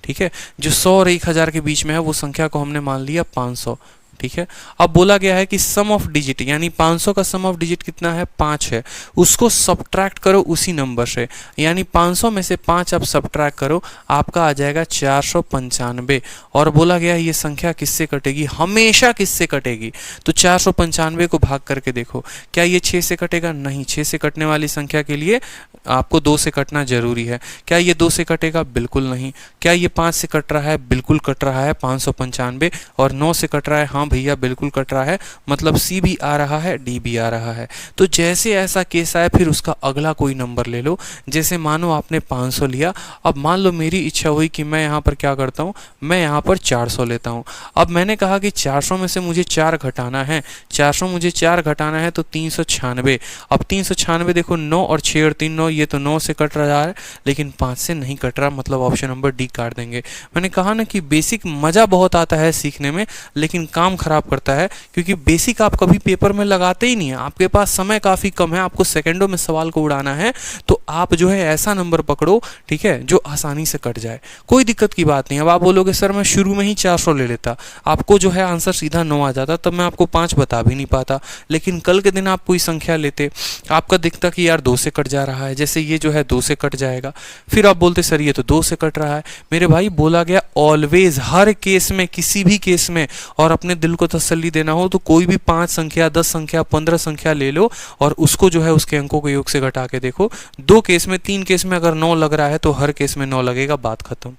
ठीक है, जो 100 और 1000 के बीच में है वो संख्या को हमने मान लिया 500, ठीक है। अब बोला गया है कि सम ऑफ डिजिट, यानी 500 का सम ऑफ डिजिट कितना है, 5 है, उसको सब्ट्रैक्ट करो उसी नंबर से, यानी 500 में से 5 आप सब्ट्रैक्ट करो, आपका आ जाएगा 495। और बोला गया है ये संख्या किससे कटेगी, हमेशा किससे कटेगी, तो 495 को भाग करके देखो, क्या ये 6 से कटेगा, नहीं, 6 से कटने वाली संख्या के लिए आपको 2 से कटना जरूरी है। क्या ये 2 से कटेगा, बिल्कुल नहीं। क्या ये 5 से कट रहा है, बिल्कुल कट रहा है 595, और 9 से कट रहा है, हाँ भैया बिल्कुल कट रहा है, मतलब सी भी आ रहा है, डी भी आ रहा है। तो जैसे ऐसा केस आए फिर उसका अगला कोई नंबर ले लो, जैसे मानो आपने 500 लिया, अब मान लो मेरी इच्छा हुई कि मैं यहाँ पर क्या करता हूँ, मैं यहाँ पर 400 लेता हूँ। अब मैंने कहा कि 400 में से मुझे 4 घटाना है, 400 मुझे 4 घटाना है तो 396। अब 396 देखो 9 और 6 और 3 9, ये तो 9 से कट रहा है लेकिन 5 से नहीं कट रहा, मतलब ऑप्शन नंबर डी काट देंगे। मैंने कहा ना कि बेसिक मज़ा बहुत आता है सीखने में, लेकिन काम खराब करता है, क्योंकि बेसिक आप कभी पेपर में लगाते ही नहीं है, आपके पास समय काफ़ी कम है, आपको सेकंडों में सवाल को उड़ाना है, तो आप जो है ऐसा नंबर पकड़ो, ठीक है, जो आसानी से कट जाए, कोई दिक्कत की बात नहीं। अब आप बोलोगे सर मैं शुरू में ही 400 ले लेता, आपको जो है आंसर सीधा 9 आ जाता, तब मैं आपको 5 बता भी नहीं पाता। लेकिन कल के दिन आप कोई संख्या लेते, आपका दिखता कि यार 2 से कट जा रहा है, जैसे ये जो है 2 से कट जाएगा, फिर आप बोलते सर ये तो 2 से कट रहा है। मेरे भाई बोला गया ऑलवेज, हर केस में, किसी भी केस में, और अपने दिल को तसल्ली देना हो तो कोई भी 5 संख्या, 10 संख्या, 15 संख्या ले लो और उसको जो है उसके अंकों के योग से घटा के देखो। 2 केस में, 3 केस में अगर 9 लग रहा है तो हर केस में 9 लगेगा, बात खत्म,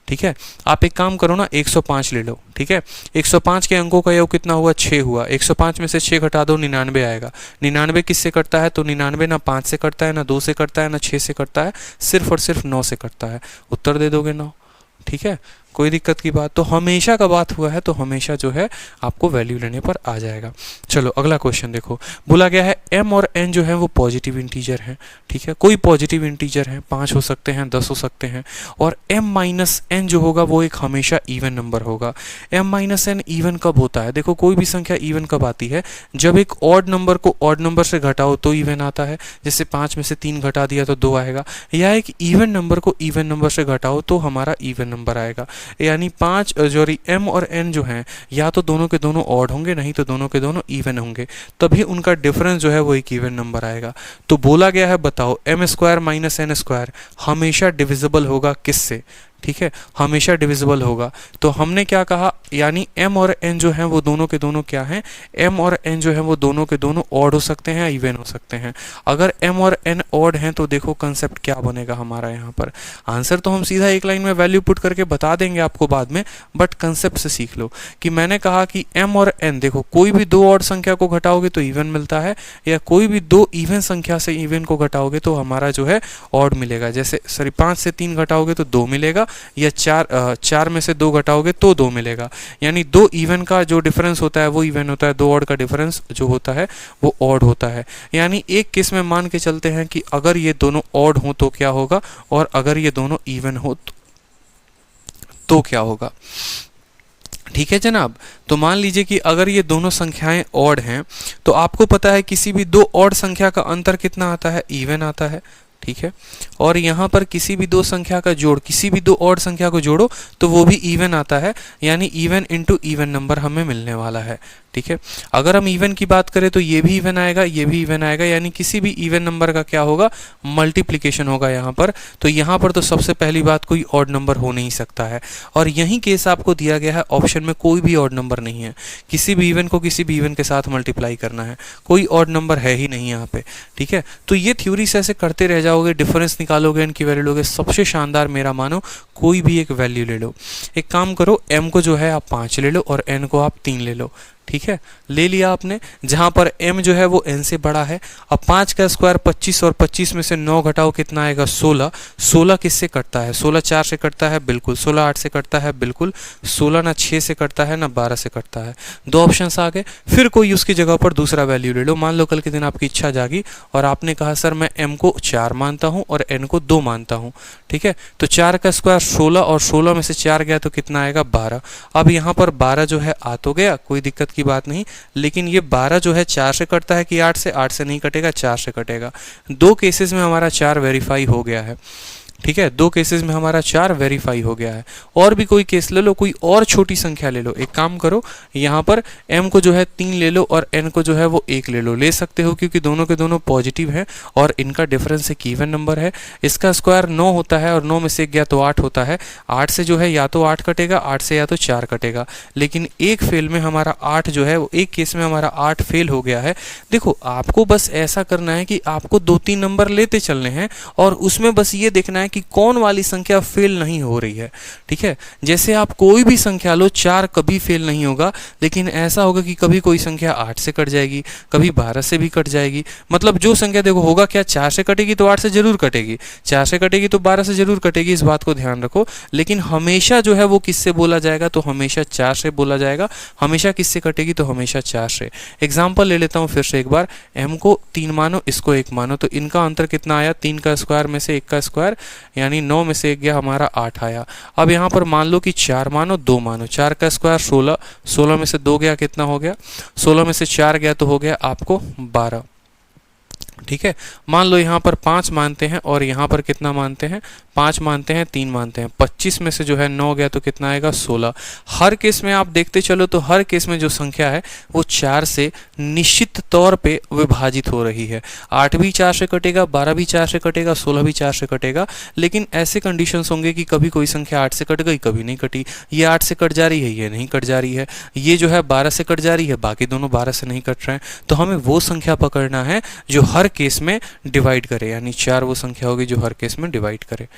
ठीक है। आप एक काम करो ना, 105 ले लो, ठीक है, 105 के अंकों का योग कितना हुआ, 6 हुआ, 105 में से 6 घटा दो, 99 आएगा। 99 किससे कटता है, तो 99 ना 5 से कटता है, ना 2 से कटता है, ना 6 से कटता है, सिर्फ और सिर्फ 9 से कटता है। उत्तर दे दोगे 9, ठीक है, कोई दिक्कत की बात, तो हमेशा का बात हुआ है तो हमेशा जो है आपको वैल्यू लेने पर आ जाएगा। चलो अगला क्वेश्चन देखो, बोला गया है m और n जो है वो पॉजिटिव इंटीजर हैं, ठीक है, कोई पॉजिटिव इंटीजर है, 5 हो सकते हैं, 10 हो सकते हैं, और m माइनस n जो होगा वो एक हमेशा इवन नंबर होगा। m माइनस n इवन कब होता है, देखो कोई भी संख्या इवन कब आती है, जब एक ऑड नंबर को ऑड नंबर से घटाओ तो इवन आता है, जैसे 5 में से 3 घटा दिया तो 2 आएगा, या एक इवन नंबर को इवन नंबर से घटाओ तो हमारा इवन नंबर आएगा। यानी 5 m और n जो हैं या तो दोनों के दोनों ऑड होंगे, नहीं तो दोनों के दोनों इवन होंगे, तभी उनका डिफरेंस जो है वो एक इवन नंबर आएगा। तो बोला गया है बताओ m square minus n square हमेशा डिविजिबल होगा किससे, ठीक है, हमेशा डिविजिबल होगा। तो हमने क्या कहा, यानी m और n जो हैं वो दोनों के दोनों क्या हैं, m और n जो है वो दोनों के दोनों ऑड हो सकते हैं, इवन हो सकते हैं। अगर m और n ऑड हैं तो देखो कंसेप्ट क्या बनेगा हमारा यहाँ पर, आंसर तो हम सीधा एक लाइन में वैल्यू पुट करके बता देंगे आपको बाद में, बट कंसेप्ट से सीख लो कि मैंने कहा कि m और n, देखो कोई भी 2 ऑड संख्या को घटाओगे तो इवन मिलता है, या कोई भी 2 इवन संख्या से इवन को घटाओगे तो हमारा जो है ऑड मिलेगा। जैसे सॉरी 5 से 3 घटाओगे तो 2 मिलेगा, या 4 में से 2 घटाओगे तो 2 मिलेगा। यानी 2 इवन का जो डिफरेंस होता है वो इवन होता है, 2 ऑड का डिफरेंस जो होता है वो ऑड होता है। यानी एक केस में मान के चलते हैं कि अगर ये दोनों ऑड हो तो क्या होगा, और अगर ये दोनों इवन हो तो क्या होगा, ठीक है जनाब। तो मान लीजिए कि अगर ये दोनों संख्याएं ऑड हैं तो आपको पता है किसी भी 2 ऑड संख्या का अंतर कितना आता है, इवन आता है, ठीक है, और यहाँ पर किसी भी 2 संख्या का जोड़, किसी भी 2 ऑड संख्या को जोड़ो तो वो भी इवन आता है, यानी इवन इंटू इवन नंबर हमें मिलने वाला है, ठीक है। अगर हम इवन की बात करें तो ये भी इवन आएगा, ये भी इवन आएगा, यानी किसी भी इवन नंबर का क्या होगा, मल्टीप्लिकेशन होगा यहाँ पर। तो यहाँ पर तो सबसे पहली बात कोई ऑड नंबर हो नहीं सकता है, और यही केस आपको दिया गया है ऑप्शन में, कोई भी ऑड नंबर नहीं है, किसी भी इवन को किसी भी इवन के साथ मल्टीप्लाई करना है, कोई ऑड नंबर है ही नहीं यहाँ पे, ठीक है। तो ये थ्योरी से ऐसे करते रह जाओगे, डिफरेंस निकालोगे, इनकी वैल्यू लोगे, सबसे शानदार मेरा मानो कोई भी एक वैल्यू ले लो। एक काम करो, m को जो है आप 5 ले लो और n को आप 3 ले लो, ठीक है, ले लिया आपने, जहां पर m जो है वो n से बड़ा है। अब 5 का स्क्वायर 25 और 25 में से 9 घटाओ कितना आएगा 16। 16 किससे कटता है? 16 4 से कटता है, बिल्कुल। 16 8 से कटता है, बिल्कुल। 16 ना 6 से कटता है ना 12 से कटता है। दो ऑप्शंस आ गए। फिर कोई उसकी जगह पर दूसरा वैल्यू ले लो। मान लो कल के दिन आपकी इच्छा जागी और आपने कहा सर मैं m को 4 मानता हूं और n को 2 मानता हूं, ठीक है। तो 4 का स्क्वायर 16 और 16 में से 4 गया तो कितना आएगा 12। अब यहाँ पर 12 जो है आ तो गया, कोई दिक्कत की बात नहीं, लेकिन ये 12 जो है 4 से कटता है कि 8 से? 8 से नहीं कटेगा, 4 से कटेगा। दो केसेस में हमारा 4 वेरीफाई हो गया है, ठीक है। दो केसेस में हमारा 4 वेरीफाई हो गया है। और भी कोई केस ले लो, कोई और छोटी संख्या ले लो। एक काम करो, यहाँ पर m को जो है 3 ले लो और n को जो है वो 1 ले लो। ले सकते हो क्योंकि दोनों के दोनों पॉजिटिव है और इनका डिफरेंस एक इवन नंबर है। इसका स्क्वायर 9 होता है और 9 में से 1 गया तो 8 होता है। 8 से जो है या तो 8 कटेगा, 8 से या तो 4 कटेगा। लेकिन एक फेल में हमारा 8 जो है वो, एक केस में हमारा 8 फेल हो गया है। देखो आपको बस ऐसा करना है कि आपको 2-3 नंबर लेते चलने हैं और उसमें बस ये देखना है कि कौन वाली संख्या फेल नहीं हो रही है, ठीक है। जैसे आप कोई भी संख्या लो, 4 कभी फेल नहीं होगा, लेकिन ऐसा होगा कि कभी कोई संख्या 8 से कट जाएगी, कभी 12 से भी कट जाएगी। मतलब जो संख्या देखो होगा क्या, 4 से कटेगी तो 8 से जरूर कटेगी, 4 से कटेगी तो 12 से जरूर कटेगी, इस बात को ध्यान रखो। लेकिन हमेशा जो है वो किससे बोला जाएगा, तो हमेशा 4 से बोला जाएगा। हमेशा किससे कटेगी, तो हमेशा 4 से। एग्जाम्पल ले लेता हूँ फिर से एक बार, m को 3 मानो, इसको 1 मानो, तो इनका अंतर कितना आया, 3 का स्क्वायर में से 1 का स्क्वायर, यानी 9 में से 1 गया हमारा 8 आया। अब यहाँ पर मान लो कि 4 मानो 2 मानो, 4 का स्क्वायर 16, 16 में से 2 गया कितना हो गया, 16 में से 4 गया तो हो गया आपको 12, ठीक है। मान लो यहाँ पर 5 मानते हैं और यहाँ पर कितना मानते हैं, 5 मानते हैं, 3 मानते हैं। 25 में से जो है 9 गया तो कितना आएगा 16। हर केस में आप देखते चलो तो हर केस में जो संख्या है वो 4 से निश्चित तौर पे विभाजित हो रही है। 8 भी 4 से कटेगा, 12 भी 4 से कटेगा, 16 भी 4 से कटेगा। लेकिन ऐसे कंडीशंस होंगे कि कभी कोई संख्या 8 से कट गई, कभी नहीं कटी। ये 8 से कट जा रही है, ये नहीं कट जा रही है। ये जो है 12 से कट जा रही है, बाकी दोनों 12 से नहीं कट रहे हैं। तो हमें वो संख्या पकड़ना है जो हर केस में डिवाइड करे, यानी 4 वो संख्या होगी जो हर केस में डिवाइड करे।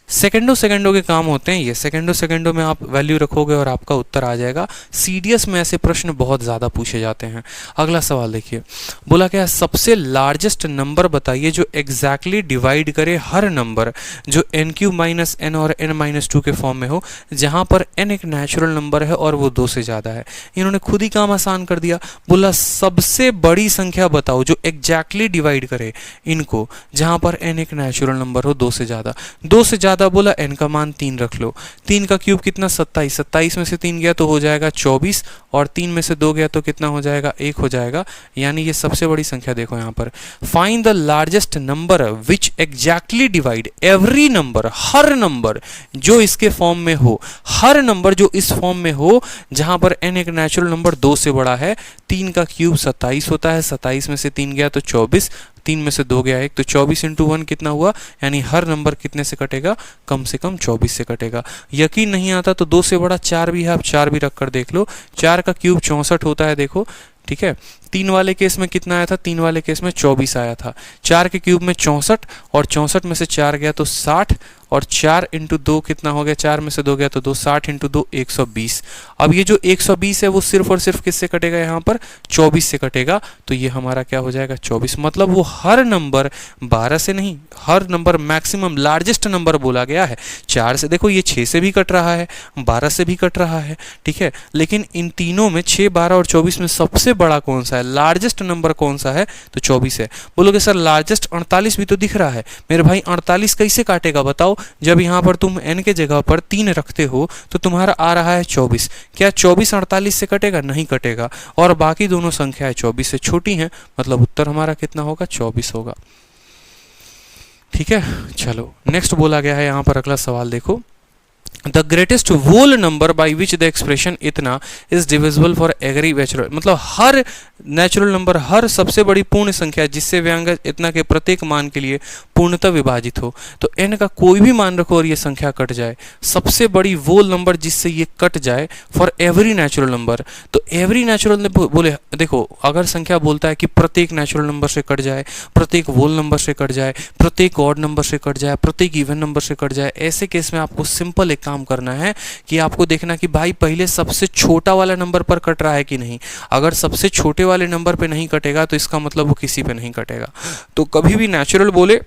सेकंडों के काम होते हैं ये। सेकंडों में आप वैल्यू रखोगे और आपका उत्तर आ जाएगा। सीडीएस में ऐसे प्रश्न बहुत ज़्यादा पूछे जाते हैं। अगला सवाल देखिए, बोला क्या है, सबसे लार्जेस्ट नंबर बताइए जो एग्जैक्टली डिवाइड करे हर नंबर जो n³ माइनस n और n-2 के फॉर्म में हो, जहां पर n एक नेचुरल नंबर है और वो 2 से ज़्यादा है। इन्होंने खुद ही काम आसान कर दिया, बोला सबसे बड़ी संख्या बताओ जो एग्जैक्टली डिवाइड करे इनको, जहां पर n एक नेचुरल नंबर हो 2 से ज़्यादा। 2 से ज़्यादा बोला n का मान 3 रख लो। 3 का क्यूब कितना 27, 27 में से 3 गया तो हो जाएगा 24 और 3 में से 2 गया तो कितना हो जाएगा 1 हो जाएगा, यानी ये सबसे बड़ी संख्या। देखो यहाँ पर find the largest number which exactly divide every number, her number जो इसके फॉर्म में हो, हर नंबर जो इस फॉर्म में हो जहां पर n एक नेचुरल नंबर 2 से बड़ा है। 3 का क्यूब 27 होता है, 27 में से 3 गया तो 24, 3 में से 2 गया 1, तो 24 × 1 कितना हुआ, यानी हर नंबर कितने से कटेगा, कम से कम 24 से कटेगा। यकीन नहीं आता तो 2 से बड़ा 4 भी है, आप 4 भी रख कर देख लो। 4 का क्यूब 64 होता है, देखो, ठीक है। 3 वाले केस में कितना आया था, 3 वाले केस में 24 आया था। 4 के क्यूब में 64 और 64 में से 4 गया तो 60 और 4 × 2 कितना हो गया, 4 में से 2 गया तो 2, 60 × 2 120। अब ये जो 120 है वो सिर्फ और सिर्फ किससे कटेगा, यहाँ पर 24 से कटेगा। तो ये हमारा क्या हो जाएगा 24। मतलब वो हर नंबर 12 से नहीं, हर नंबर मैक्सिमम लार्जेस्ट नंबर बोला गया है। 4 से, देखो ये 6 से भी कट रहा है, 12 से भी कट रहा है, ठीक है। लेकिन इन तीनों में 6, 12 और 24 में सबसे बड़ा कौन सा है, लार्जेस्ट नंबर कौन सा है, तो 24 है। बोलोगे सर लार्जेस्ट 48 भी तो दिख रहा है। मेरे भाई 48 कैसे काटेगा बताओ, जब यहाँ पर तुम n के जगह पर 3 रखते हो तो तुम्हारा आ रहा है 24। क्या 24 48 से कटेगा, नहीं कटेगा। और बाकी दोनों संख्याएं 24 से छोटी हैं, मतलब उत्तर हमारा कितना होगा, 24 होगा, ठीक है। चलो नेक्स्ट बोला गया है यहाँ पर अगला सवाल देखो, the greatest whole number by which the expression इतना is divisible for every natural, मतलब हर नेचुरल नंबर, हर सबसे बड़ी पूर्ण संख्या जिससे व्यंग्य इतना के प्रत्येक मान के लिए पूर्णतः विभाजित हो। तो n का कोई भी मान रखो और ये संख्या कट जाए, सबसे बड़ी वो नंबर जिससे ये कट जाए फॉर एवरी नेचुरल नंबर। तो एवरी नेचुरल बोले, देखो अगर संख्या बोलता है कि प्रत्येक नेचुरल नंबर से कट जाए, प्रत्येक होल नंबर से कट जाए, प्रत्येक ऑड नंबर से कट जाए, प्रत्येक इवन नंबर से कट जाए, ऐसे केस में आपको सिंपल एक काम करना है कि आपको देखना कि भाई पहले सबसे छोटा वाला नंबर पर कट रहा है कि नहीं। अगर सबसे छोटे वाले नंबर पे नहीं कटेगा तो इसका मतलब वो किसी पे नहीं कटेगा। तो कभी भी नेचुरल बोले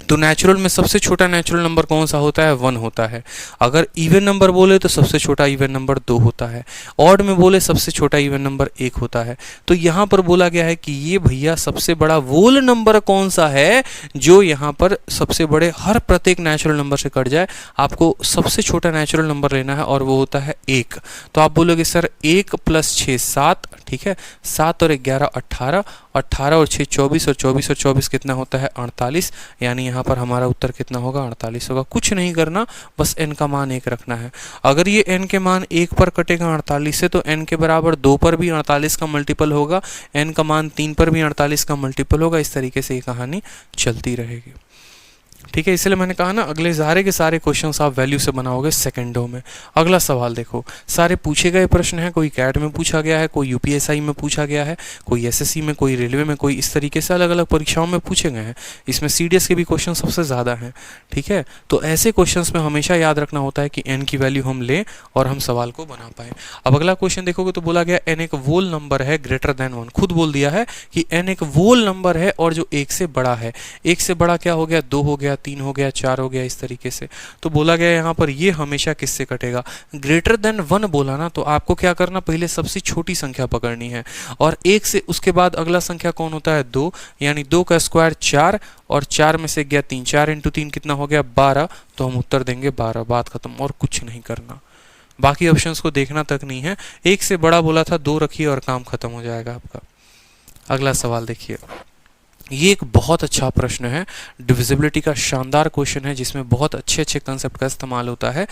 तो नेचुरल में सबसे छोटा नेचुरल नंबर कौन सा होता है, 1 होता है। अगर इवन नंबर बोले तो सबसे छोटा इवन नंबर 2 होता है। ऑड में बोले सबसे छोटा इवन नंबर 1 होता है। तो यहाँ पर बोला गया है कि ये भैया सबसे बड़ा वोल नंबर कौन सा है जो यहाँ पर सबसे बड़े हर प्रत्येक नेचुरल नंबर से कट जाए। आपको सबसे छोटा नेचुरल नंबर लेना है और वो होता है 1। तो आप बोलोगे सर 1 + 6 7, ठीक है, 7 और 11 18, 18 और 6 24, और 24 और 24 कितना होता है 48। यानी यहाँ पर हमारा उत्तर कितना होगा 48 होगा। कुछ नहीं करना, बस n का मान 1 रखना है। अगर ये n के मान 1 पर कटेगा 48 से तो n के बराबर 2 पर भी 48 का मल्टीपल होगा, n का मान 3 पर भी 48 का मल्टीपल होगा। इस तरीके से ये कहानी चलती रहेगी, ठीक है। इसलिए मैंने कहा ना अगले सारे के सारे क्वेश्चंस आप वैल्यू से बनाओगे सेकंडों में। अगला सवाल देखो, सारे पूछे गए प्रश्न हैं, कोई कैट में पूछा गया है, कोई यूपीएसआई में पूछा गया है, कोई एसएससी में, कोई रेलवे में, कोई इस तरीके से अलग अलग परीक्षाओं में पूछे गए हैं। इसमें सीडीएस के भी क्वेश्चन सबसे ज़्यादा हैं, ठीक है। तो ऐसे क्वेश्चन में हमेशा याद रखना होता है कि एन की वैल्यू हम लें और हम सवाल को बना पाए। अब अगला क्वेश्चन देखोगे तो बोला गया एन एक वोल नंबर है ग्रेटर देन 1। खुद बोल दिया है कि एन एक वोल नंबर है और जो 1 से बड़ा है। 1 से बड़ा क्या हो गया, 2 हो गया, 3 हो गया, 4 हो गया, इस तरीके से। तो बोला गया यहाँ पर ये हमेशा किससे कटेगा, ग्रेटर देन 1 बोला ना, तो आपको क्या करना, पहले सबसे छोटी संख्या पकड़नी है और 1 से उसके बाद अगला संख्या कौन होता है 2, यानी 2 का स्क्वायर 4 और 4 में से गया 3, 4 × 3 कितना हो गया 12। तो हम उत्तर देंगे 12, बात खत्म, और कुछ नहीं करना। बाकी ऑप्शंस को देखना तक नहीं है। 1 से बड़ा बोला था, 2 रखिए और काम खत्म हो जाएगा आपका। अगला सवाल देखिए, ये एक बहुत अच्छा प्रश्न है, डिविजिबिलिटी का शानदार क्वेश्चन है जिसमें बहुत अच्छे अच्छे कंसेप्ट का इस्तेमाल होता है,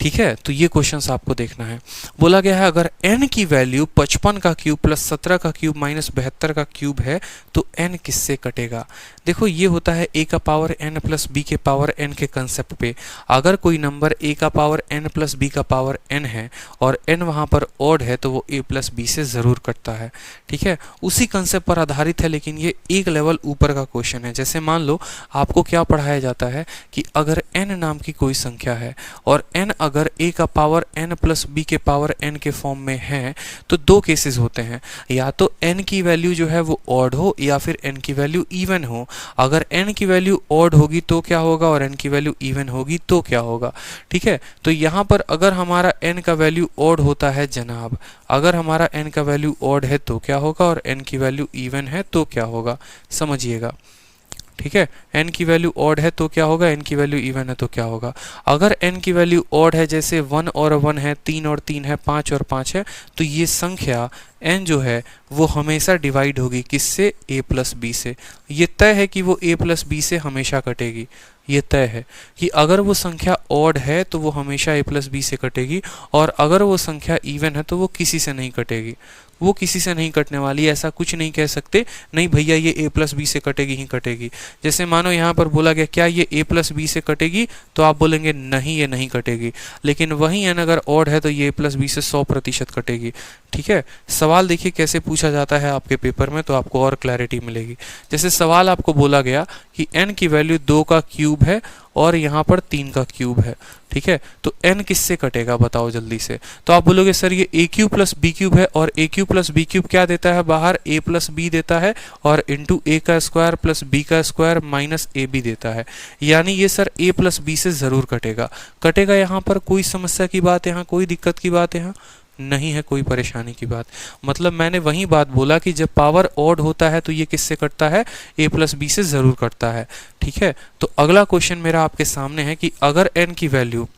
ठीक है। तो ये क्वेश्चंस आपको देखना है। बोला गया है अगर n की वैल्यू 55 का क्यूब प्लस 17 का क्यूब माइनस 72 का क्यूब है तो n किससे कटेगा। देखो ये होता है a का पावर n प्लस b के पावर n के कंसेप्ट पे। अगर कोई नंबर a का पावर n प्लस b का पावर n है और n वहाँ पर ऑड है तो वो a प्लस b से ज़रूर कटता है, ठीक है। उसी कंसेप्ट पर आधारित है, लेकिन ये एक लेवल ऊपर का क्वेश्चन है। जैसे मान लो आपको क्या पढ़ाया जाता है कि अगर n नाम की कोई संख्या है और n अगर a का पावर n प्लस b के पावर n के फॉर्म में है तो 2 केसेस होते हैं, या तो n की वैल्यू जो है वो ऑड हो या फिर n की वैल्यू इवन हो। अगर n की वैल्यू ऑड होगी तो क्या होगा और n की वैल्यू इवन होगी तो क्या होगा, ठीक है। तो यहाँ पर अगर हमारा n का वैल्यू ऑड होता है जनाब, अगर हमारा n का वैल्यू ऑड है तो क्या होगा और n की वैल्यू इवन है तो क्या होगा, समझिएगा, ठीक है। n की वैल्यू ऑड है तो क्या होगा, n की वैल्यू इवन है तो क्या होगा। अगर n की वैल्यू ऑड है, जैसे 1 और 1 है, 3 और 3 है, 5 और 5 है, तो ये संख्या n जो है वो हमेशा डिवाइड होगी किससे, a प्लस b से। ये तय है कि वो a प्लस b से हमेशा कटेगी। ये तय है कि अगर वो संख्या ऑड है तो वो हमेशा a प्लस b से कटेगी, और अगर वो संख्या इवन है तो वो किसी से नहीं कटेगी, वो किसी से नहीं कटने वाली। ऐसा कुछ नहीं कह सकते नहीं भैया ये a प्लस बी से कटेगी ही कटेगी। जैसे मानो यहाँ पर बोला गया क्या ये a प्लस बी से कटेगी, तो आप बोलेंगे नहीं ये नहीं कटेगी। लेकिन वही n अगर ऑड है तो ये a प्लस बी से 100% कटेगी, ठीक है। सवाल देखिए कैसे पूछा जाता है आपके पेपर में, तो आपको और क्लैरिटी मिलेगी। जैसे सवाल आपको बोला गया कि n की वैल्यू 2 का क्यूब है और यहाँ पर 3 का क्यूब है, ठीक है। तो n किससे कटेगा बताओ जल्दी से। तो आप बोलोगे सर ये a cube plus b cube है और a cube plus b cube क्या देता है बाहर, a प्लस b देता है, और इंटू a का स्क्वायर प्लस b का स्क्वायर माइनस a b देता है। यानी ये सर a प्लस b से ज़रूर कटेगा। कटेगा यहाँ पर कोई समस्या की बात है, यहाँ कोई दिक्कत की बात है, यहाँ नहीं है कोई परेशानी की बात। मतलब मैंने वही बात बोला कि जब पावर ऑड होता है तो ये किससे कटता है, a प्लस बी से ज़रूर कटता है, ठीक है। तो अगला क्वेश्चन मेरा आपके सामने है कि अगर n की वैल्यू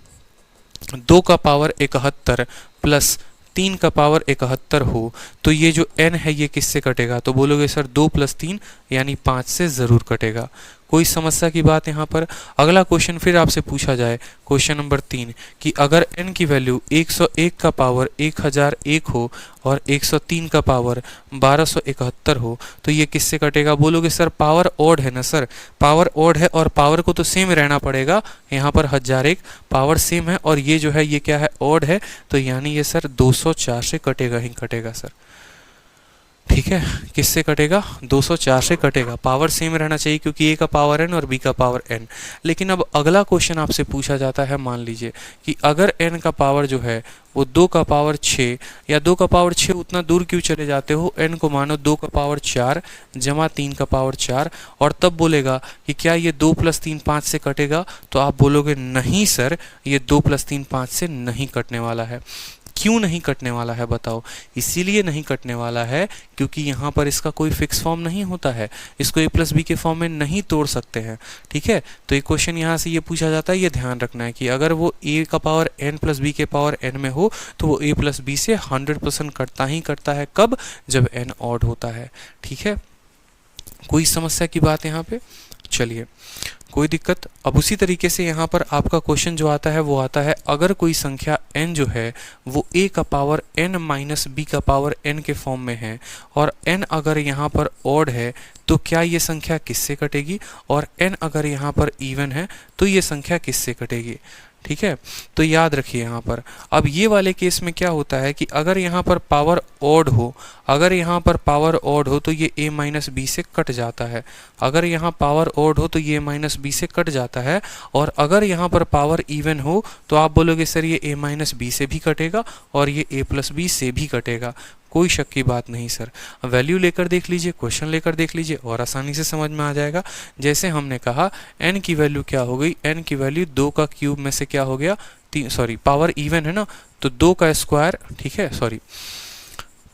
2 का पावर 71 प्लस 3 का पावर 71 हो तो ये जो n है ये किससे कटेगा। तो बोलोगे सर 2 + 3 यानी 5 से ज़रूर कटेगा। कोई समस्या की बात यहाँ पर। अगला क्वेश्चन फिर आपसे पूछा जाए, क्वेश्चन नंबर 3, कि अगर n की वैल्यू 101 का पावर 1001 हो और 103 का पावर 1271 हो तो ये किससे कटेगा। बोलोगे सर पावर ऑड है ना सर, पावर ऑड है और पावर को तो सेम रहना पड़ेगा। यहाँ पर 1001 पावर सेम है और ये जो है ये क्या है, ऑड है, तो यानी ये सर 204 से कटेगा ही कटेगा सर, ठीक है, किससे कटेगा? 204 से कटेगा। पावर सेम रहना चाहिए क्योंकि ए का पावर n और बी का पावर n। लेकिन अब अगला क्वेश्चन आपसे पूछा जाता है, मान लीजिए कि अगर n का पावर जो है वो 2 का पावर 6 या 2 का पावर 6, उतना दूर क्यों चले जाते हो? n को मानो 2 का पावर 4 जमा 3 का पावर 4, और तब बोलेगा कि क्या ये 2 + 3 5 से कटेगा? तो आप बोलोगे नहीं सर, ये 2 + 3 5 से नहीं कटने वाला है। क्यों नहीं कटने वाला है बताओ? इसीलिए नहीं कटने वाला है क्योंकि यहाँ पर इसका कोई फिक्स फॉर्म नहीं होता है, इसको a + b के फॉर्म में नहीं तोड़ सकते हैं। ठीक है, तो एक क्वेश्चन यहाँ से ये पूछा जाता है, ये ध्यान रखना है कि अगर वो a का पावर n + b के पावर n में हो तो वो a + b से 100% कटता ही कटता है। कब? जब n ऑड होता है। ठीक है, कोई समस्या की बात यहाँ पे? चलिए, कोई दिक्कत? अब उसी तरीके से यहाँ पर आपका क्वेश्चन जो आता है वो आता है, अगर कोई संख्या n जो है वो a का पावर n माइनस b का पावर n के फॉर्म में है और n अगर यहाँ पर ऑड है तो क्या ये संख्या किससे कटेगी? और n अगर यहाँ पर इवन है तो ये संख्या किससे कटेगी? ठीक है, तो याद रखिए यहाँ पर अब ये वाले केस में क्या होता है कि अगर यहाँ पर पावर ऑड हो, अगर यहाँ पर पावर ऑड हो तो ये a माइनस बी से कट जाता है। अगर यहाँ पावर ऑड हो तो ये माइनस बी से कट जाता है। और अगर यहाँ पर पावर इवन हो तो आप बोलोगे सर ये a माइनस बी से भी कटेगा और ये a + b से भी कटेगा। कोई शक की बात नहीं सर। वैल्यू लेकर देख लीजिए, क्वेश्चन लेकर देख लीजिए और आसानी से समझ में आ जाएगा। जैसे हमने कहा n की वैल्यू क्या हो गई? n की वैल्यू 2 का क्यूब में से क्या हो गया? पावर इवन है ना, तो 2 का स्क्वायर, ठीक है,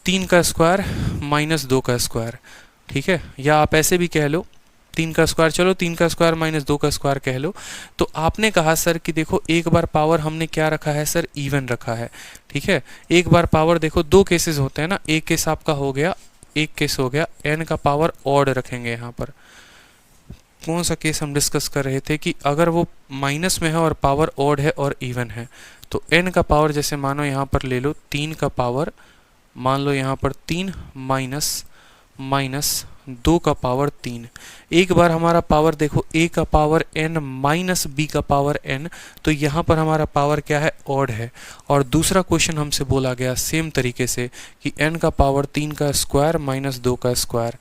3 का स्क्वायर माइनस 2 का स्क्वायर। ठीक है, या आप ऐसे भी कह लो 3 का स्क्वायर, चलो 3 का स्क्वायर माइनस 2 का स्क्वायर कह लो। तो आपने कहा सर कि देखो एक बार पावर हमने क्या रखा है सर? इवन रखा है। ठीक है, एक बार पावर देखो, दो केसेस होते हैं ना, एक केस आपका हो गया, एक केस हो गया n का पावर ऑड रखेंगे। यहाँ पर कौन सा केस हम डिस्कस कर रहे थे कि अगर वो माइनस में है और पावर ऑड है और इवन है तो n का पावर जैसे मानो यहाँ पर ले लो 3 का पावर, मान लो यहाँ पर 3 माइनस 2 का पावर 3। एक बार हमारा पावर देखो a का पावर n माइनस b का पावर n, तो यहाँ पर हमारा पावर क्या है? ऑड है। और दूसरा क्वेश्चन हमसे बोला गया सेम तरीके से कि n का पावर 3 का स्क्वायर माइनस 2 का स्क्वायर।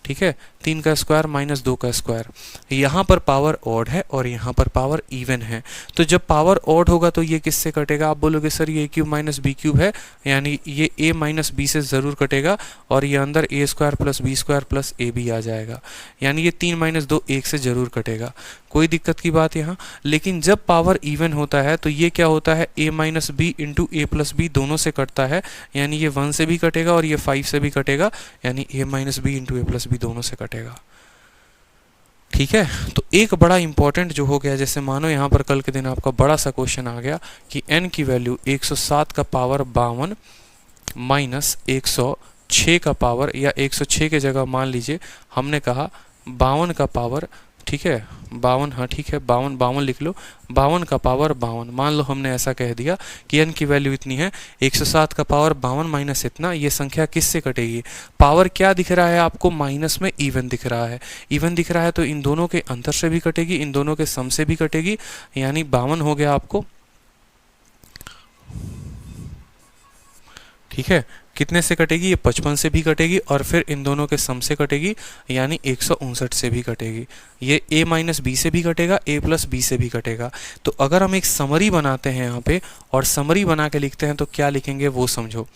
ठीक है, 3 का स्क्वायर माइनस 2 का स्क्वायर। यहाँ पर पावर ऑड है और यहाँ पर पावर इवन है। तो जब पावर ऑड होगा तो ये किससे कटेगा? आप बोलोगे सर ये a³ माइनस b³ है, यानी ये a माइनस b से ज़रूर कटेगा और ये अंदर a² + b² + ab आ जाएगा, यानी ये 3 माइनस 2 1 से ज़रूर कटेगा। कोई दिक्कत की बात यहाँ? लेकिन जब पावर इवन होता है तो ये क्या होता है? a minus b into a + b दोनों से कटता है, यानी ये 1 से भी कटेगा और ये 5 से भी कटेगा, यानी a minus b into a + b दोनों से कटेगा। ठीक है, तो एक बड़ा इंपॉर्टेंट जो हो गया, जैसे मानो यहाँ पर कल के दिन आपका बड़ा सा क्वेश्चन आ गया कि n की वैल्यू 107 का पावर 52 माइनस 106 का पावर, या 106 के जगह मान लीजिए हमने कहा 52 का पावर, ठीक है 52, हाँ ठीक है 52 लिख लो, 52 का पावर 52। मान लो हमने ऐसा कह दिया कि n की वैल्यू इतनी है, 107 का पावर 52 माइनस इतना, ये संख्या किससे कटेगी? पावर क्या दिख रहा है आपको? माइनस में इवन दिख रहा है। इवन दिख रहा है तो इन दोनों के अंतर से भी कटेगी, इन दोनों के सम से भी कटेगी, यानी 52 हो गया आपको। ठीक है, कितने से कटेगी? ये 55 से भी कटेगी और फिर इन दोनों के सम से कटेगी, यानी 159 से भी कटेगी। ये a माइनस बी से भी कटेगा, a + b से भी कटेगा। तो अगर हम एक समरी बनाते हैं यहाँ पे और समरी बना के लिखते हैं तो क्या लिखेंगे वो समझो।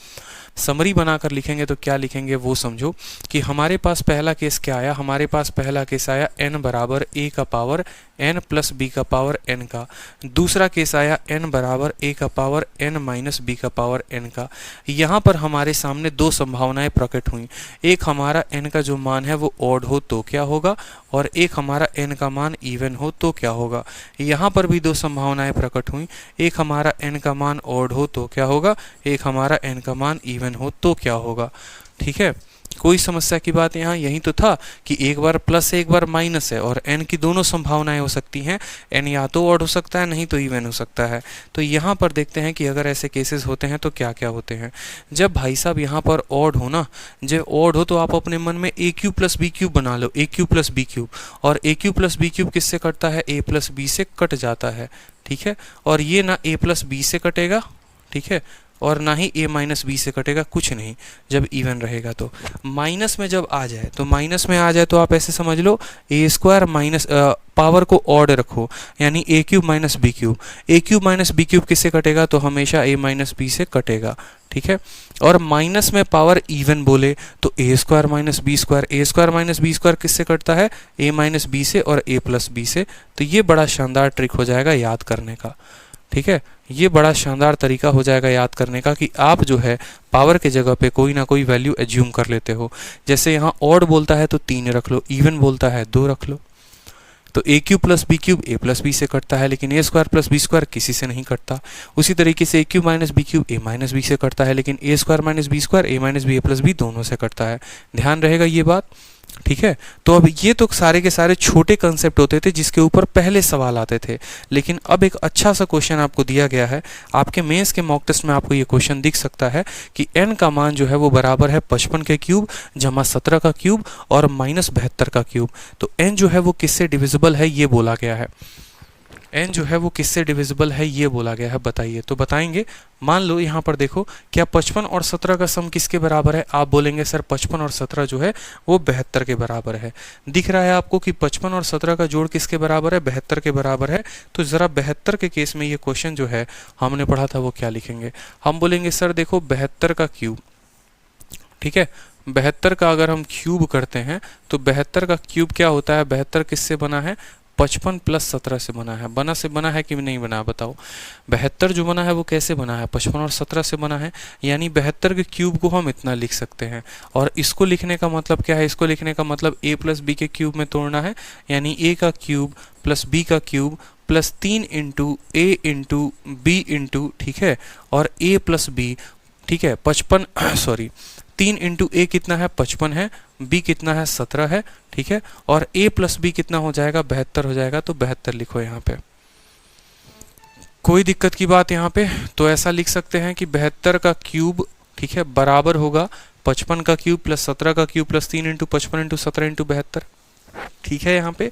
समरी बनाकर लिखेंगे तो क्या लिखेंगे वो समझो कि हमारे पास पहला केस क्या आया? हमारे पास पहला केस आया n बराबर a का पावर n + b का पावर n का। दूसरा केस आया n बराबर a का पावर n माइनस b का पावर n का। यहाँ पर हमारे सामने दो संभावनाएं प्रकट हुई। एक हमारा n का जो मान है वो ऑड हो तो क्या होगा, और एक हमारा n का मान इवन हो तो क्या होगा। यहाँ पर भी दो संभावनाएं प्रकट हुई। एक हमारा n का मान ऑड हो तो क्या होगा, एक हमारा n का मान इवन हो तो क्या होगा। ठीक है, कोई समस्या की बात यहाँ यही तो था कि एक बार प्लस है एक बार माइनस है और n की दोनों संभावनाएं हो सकती हैं। n या तो ऑड हो सकता है नहीं तो इवन हो सकता है। तो यहाँ पर देखते हैं कि अगर ऐसे केसेस होते हैं तो क्या क्या होते हैं। जब भाई साहब यहाँ पर ऑड हो ना, जब ऑड हो तो आप अपने मन में a³ + b³ बना लो, a³ + b³, और a³ + b³ किससे कटता है? a + b से कट जाता है। ठीक है, और ये ना a + b से कटेगा, ठीक है, और ना ही a माइनस बी से कटेगा, कुछ नहीं जब इवन रहेगा। तो माइनस में जब आ जाए तो माइनस में आ जाए तो आप ऐसे समझ लो ए स्क्वायर माइनस पावर को ऑड रखो, यानी ए क्यूब माइनस बी क्यूब। ए क्यूब माइनस बी क्यूब किससे कटेगा, तो हमेशा a माइनस बी से कटेगा, ठीक है। और माइनस में पावर इवन बोले तो ए स्क्वायर माइनस बी स्क्वायर, ए स्क्वायर माइनस बी स्क्वायर किससे कटता है, a माइनस बी से और a प्लस बी से। तो ये बड़ा शानदार ट्रिक हो जाएगा याद करने का, ठीक है। ये बड़ा शानदार तरीका हो जाएगा याद करने का कि आप जो है पावर के जगह पे कोई ना कोई वैल्यू एज्यूम कर लेते हो। जैसे यहाँ ऑड बोलता है तो 3 रख लो, इवन बोलता है 2 रख लो। तो ए क्यूब प्लस बी क्यूब ए प्लस बी से कटता है, लेकिन ए स्क्वायर प्लस बी स्क्वायर किसी से नहीं कटता। उसी तरीके से ए क्यूब माइनस बी क्यूब ए माइनस बी से कटता है, लेकिन ए स्क्वायर माइनस बी स्क्वायर ए माइनस बी ए प्लस बी दोनों से कटता है। ध्यान रहेगा ये बात, ठीक है। तो अब ये तो सारे के सारे छोटे कंसेप्ट होते थे जिसके ऊपर पहले सवाल आते थे, लेकिन अब एक अच्छा सा क्वेश्चन आपको दिया गया है। आपके मेंस के मॉक टेस्ट में आपको ये क्वेश्चन दिख सकता है कि n का मान जो है वो बराबर है 55 के क्यूब जमा 17 का क्यूब और माइनस 72 का क्यूब। तो n जो है वो किससे डिविजिबल है ये बोला गया है, n जो है वो किससे डिविजिबल है ये बोला गया है, बताइए। तो बताएंगे, मान लो यहाँ पर देखो, क्या 55 और 17 का सम किसके बराबर है, आप बोलेंगे सर 55 और 17 जो है वो 72 के बराबर है। दिख रहा है आपको कि 55 और 17 का जोड़ किसके बराबर है, 72 के बराबर है। तो ज़रा 72 के केस में ये क्वेश्चन जो है हमने पढ़ा था वो क्या लिखेंगे, हम बोलेंगे सर देखो 72 का क्यूब, ठीक है। 72 का अगर हम क्यूब करते हैं तो 72 का क्यूब क्या होता है, 72 किससे बना है, 55 प्लस 17 से बना है। बना है कि नहीं बना, बताओ। 72 जो बना है वो कैसे बना है, 55 और 17 से बना है। यानी 72 के क्यूब को हम इतना लिख सकते हैं। और इसको लिखने का मतलब क्या है, इसको लिखने का मतलब a प्लस बी के क्यूब में तोड़ना है, यानी a का क्यूब प्लस b का क्यूब प्लस 3 इंटू ए इंटू बी इंटू, ठीक है, और a प्लस बी, ठीक है। 55 सॉरी 3 इंटू ए कितना है 55 है, b कितना है 17 है, ठीक है, और a प्लस बी कितना हो जाएगा 72 हो जाएगा। तो 72 लिखो यहाँ पे, कोई दिक्कत की बात यहाँ पे। तो ऐसा लिख सकते हैं कि 72 का क्यूब, ठीक है, बराबर होगा 55 का क्यूब प्लस 17 का cube plus 3 into 55 into 17 into 72, ठीक है। यहाँ पे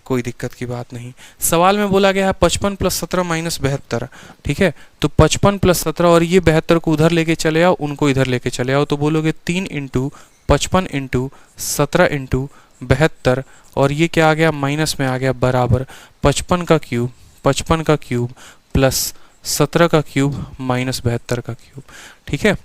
कोई दिक्कत की बात नहीं। सवाल में बोला गया है 55 प्लस 17 माइनस 72, ठीक है। तो 55 प्लस 17 और ये 72 को उधर लेके चले आओ, उनको इधर लेके चले आओ, तो बोलोगे 3 इंटू 55 इंटू 17 इंटू 72, और ये क्या आ गया, माइनस में आ गया, बराबर 55 का क्यूब प्लस 17 का क्यूब माइनस 72 का क्यूब, ठीक है।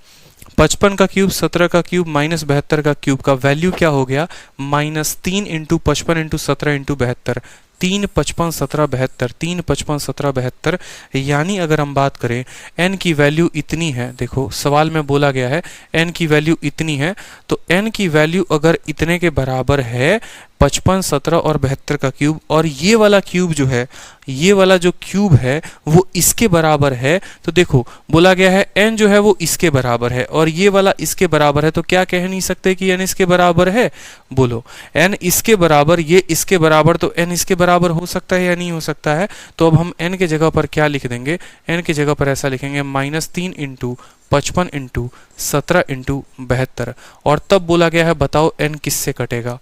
55 का क्यूब 17 का क्यूब माइनस 72 का क्यूब का वैल्यू क्या हो गया, माइनस 3 इंटू 55 इंटू 17 इंटू 72, 3 55 17 72, 3 55 17 72। यानी अगर हम बात करें n की वैल्यू इतनी है, देखो सवाल में बोला गया है n की वैल्यू इतनी है, तो n की वैल्यू अगर इतने के बराबर है 55 17 और 72 का क्यूब, और ये वाला क्यूब जो है, ये वाला जो क्यूब है वो इसके बराबर है, तो देखो बोला गया है n जो है वो इसके बराबर है और ये वाला इसके बराबर है, तो क्या कह नहीं सकते कि n इसके बराबर है, बोलो n इसके बराबर, ये इसके बराबर, तो n इसके बराबर हो सकता है या नहीं हो सकता है। तो अब हम n के जगह पर क्या लिख देंगे, n के जगह पर ऐसा लिखेंगे -3 इंटू 55 इंटू 17 इंटू 72, और तब बोला गया है बताओ n किससे कटेगा,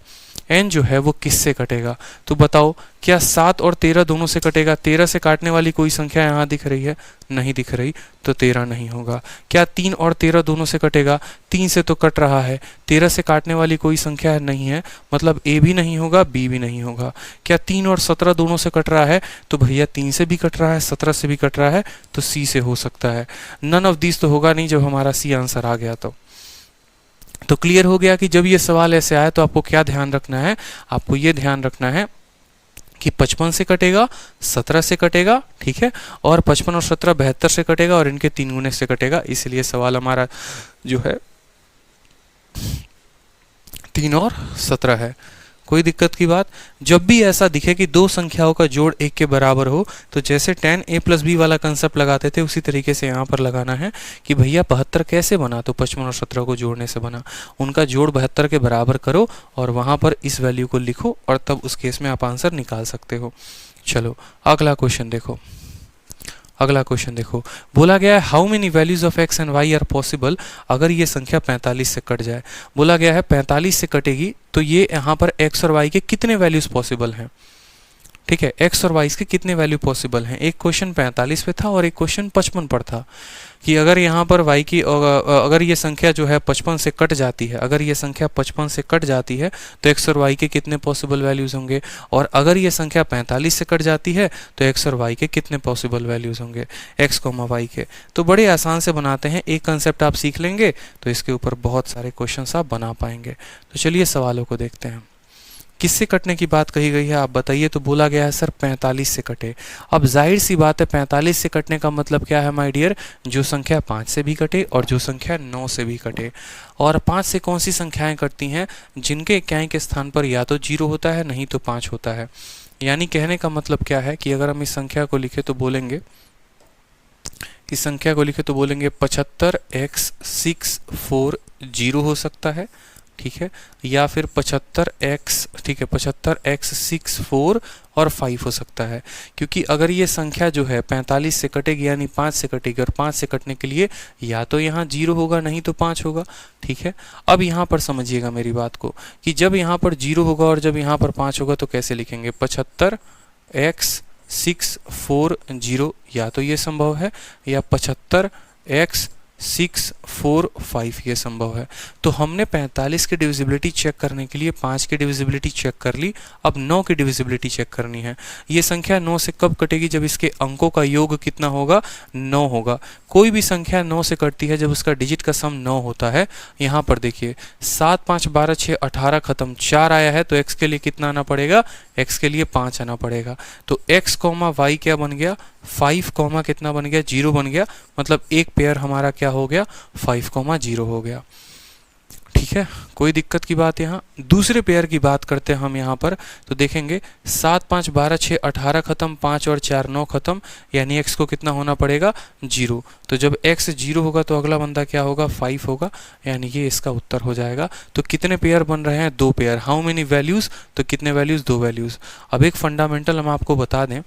n जो है वो किससे कटेगा। तो बताओ क्या 7 और 13 दोनों से कटेगा, 13 से काटने वाली कोई संख्या यहाँ दिख रही है, नहीं दिख रही, तो 13 नहीं होगा। क्या 3 और 13 दोनों से कटेगा, 3 से तो कट रहा है, 13 से काटने वाली कोई संख्या नहीं है, मतलब a भी नहीं होगा b भी नहीं होगा। क्या 3 और 17 दोनों से कट रहा है, तो भैया 3 से भी कट रहा है, 17 से भी कट रहा है, तो c से हो सकता है। नन ऑफ दिस तो होगा नहीं जब हमारा c आंसर आ गया। तो क्लियर हो गया कि जब ये सवाल ऐसे आए तो आपको क्या ध्यान रखना है, आपको ये ध्यान रखना है कि 55 से कटेगा, 17 से कटेगा, ठीक है, और 55 और 17 72 से कटेगा और इनके 3 गुने से कटेगा, इसलिए सवाल हमारा जो है 3 और 17 है। कोई दिक्कत की बात। जब भी ऐसा दिखे कि दो संख्याओं का जोड़ 1 के बराबर हो, तो जैसे tan a प्लस बी वाला कंसेप्ट लगाते थे उसी तरीके से यहाँ पर लगाना है कि भैया 72 कैसे बना, तो 55 और 17 को जोड़ने से बना, उनका जोड़ 72 के बराबर करो और वहाँ पर इस वैल्यू को लिखो और तब उस केस में आप आंसर निकाल सकते हो। चलो अगला क्वेश्चन देखो, अगला क्वेश्चन देखो, बोला गया है how many values of x and y are possible अगर ये संख्या 45 से कट जाए। बोला गया है 45 से कटेगी तो ये यहाँ पर x और y के कितने वैल्यूज पॉसिबल हैं। ठीक है, x और y के कितने वैल्यू पॉसिबल हैं। एक क्वेश्चन 45 पे था और एक क्वेश्चन 55 पर था कि अगर यहाँ पर y की अगर ये संख्या जो है 55 से कट जाती है, अगर ये संख्या 55 से कट जाती है तो x और y के कितने पॉसिबल वैल्यूज़ होंगे, और अगर ये संख्या 45 से कट जाती है तो x और y के कितने पॉसिबल वैल्यूज़ होंगे, x, y के। तो बड़े आसान से बनाते हैं, एक कंसेप्ट आप सीख लेंगे तो इसके ऊपर बहुत सारे क्वेश्चन आप बना पाएंगे। तो चलिए सवालों को देखते हैं। किससे कटने की बात कही गई है आप बताइए। तो बोला गया है सर 45 से कटे। अब जाहिर सी बात है 45 से कटने का मतलब क्या है माय डियर, जो संख्या 5 से भी कटे और जो संख्या 9 से भी कटे। और 5 से कौन सी संख्याएं कटती हैं, जिनके इक्याई के स्थान पर या तो 0 होता है नहीं तो 5 होता है। यानी कहने का मतलब क्या है कि अगर हम इस संख्या को लिखे तो बोलेंगे, इस संख्या को लिखे तो बोलेंगे 75x64 हो सकता है, ठीक है, या फिर 75x, ठीक है, 75x64 और 5 हो सकता है। क्योंकि अगर ये संख्या जो है 45 से कटेगी यानी 5 से कटेगी, और 5 से कटने के लिए या तो यहाँ 0 होगा नहीं तो 5 होगा, ठीक है। अब यहाँ पर समझिएगा मेरी बात को कि जब यहाँ पर 0 होगा और जब यहाँ पर 5 होगा तो कैसे लिखेंगे, 75x640, या तो ये संभव है, या 75x645 ये संभव है। तो हमने 45 की डिविजिबिलिटी चेक करने के लिए 5 की डिविजिबिलिटी चेक कर ली, अब 9 की डिविजिबिलिटी चेक करनी है। ये संख्या 9 से कब कटेगी, जब इसके अंकों का योग कितना होगा, 9 होगा। कोई भी संख्या 9 से कटती है जब उसका डिजिट का सम 9 होता है। यहाँ पर देखिए 7, 5, 12, 6, 18 खत्म, 4 आया है तो x के लिए कितना आना पड़ेगा, x के लिए 5 आना पड़ेगा। तो x, y क्या बन गया, 5, कितना बन गया, 0 बन गया। मतलब एक पेयर हमारा क्या हो गया, 5, 0 हो गया, ठीक है। कोई दिक्कत की बात यहाँ। दूसरे पेयर की बात करते हैं हम यहाँ पर, तो देखेंगे 7, 5, 12, 6, 18 खत्म, 5 और 4 9 खत्म, यानी x को कितना होना पड़ेगा, 0। तो जब x 0 होगा तो अगला बंदा क्या होगा, 5 होगा, यानी ये इसका उत्तर हो जाएगा। तो कितने पेयर बन रहे हैं, 2 पेयर। हाउ मेनी वैल्यूज़, तो कितने वैल्यूज़, 2 वैल्यूज़। अब एक फंडामेंटल हम आपको बता दें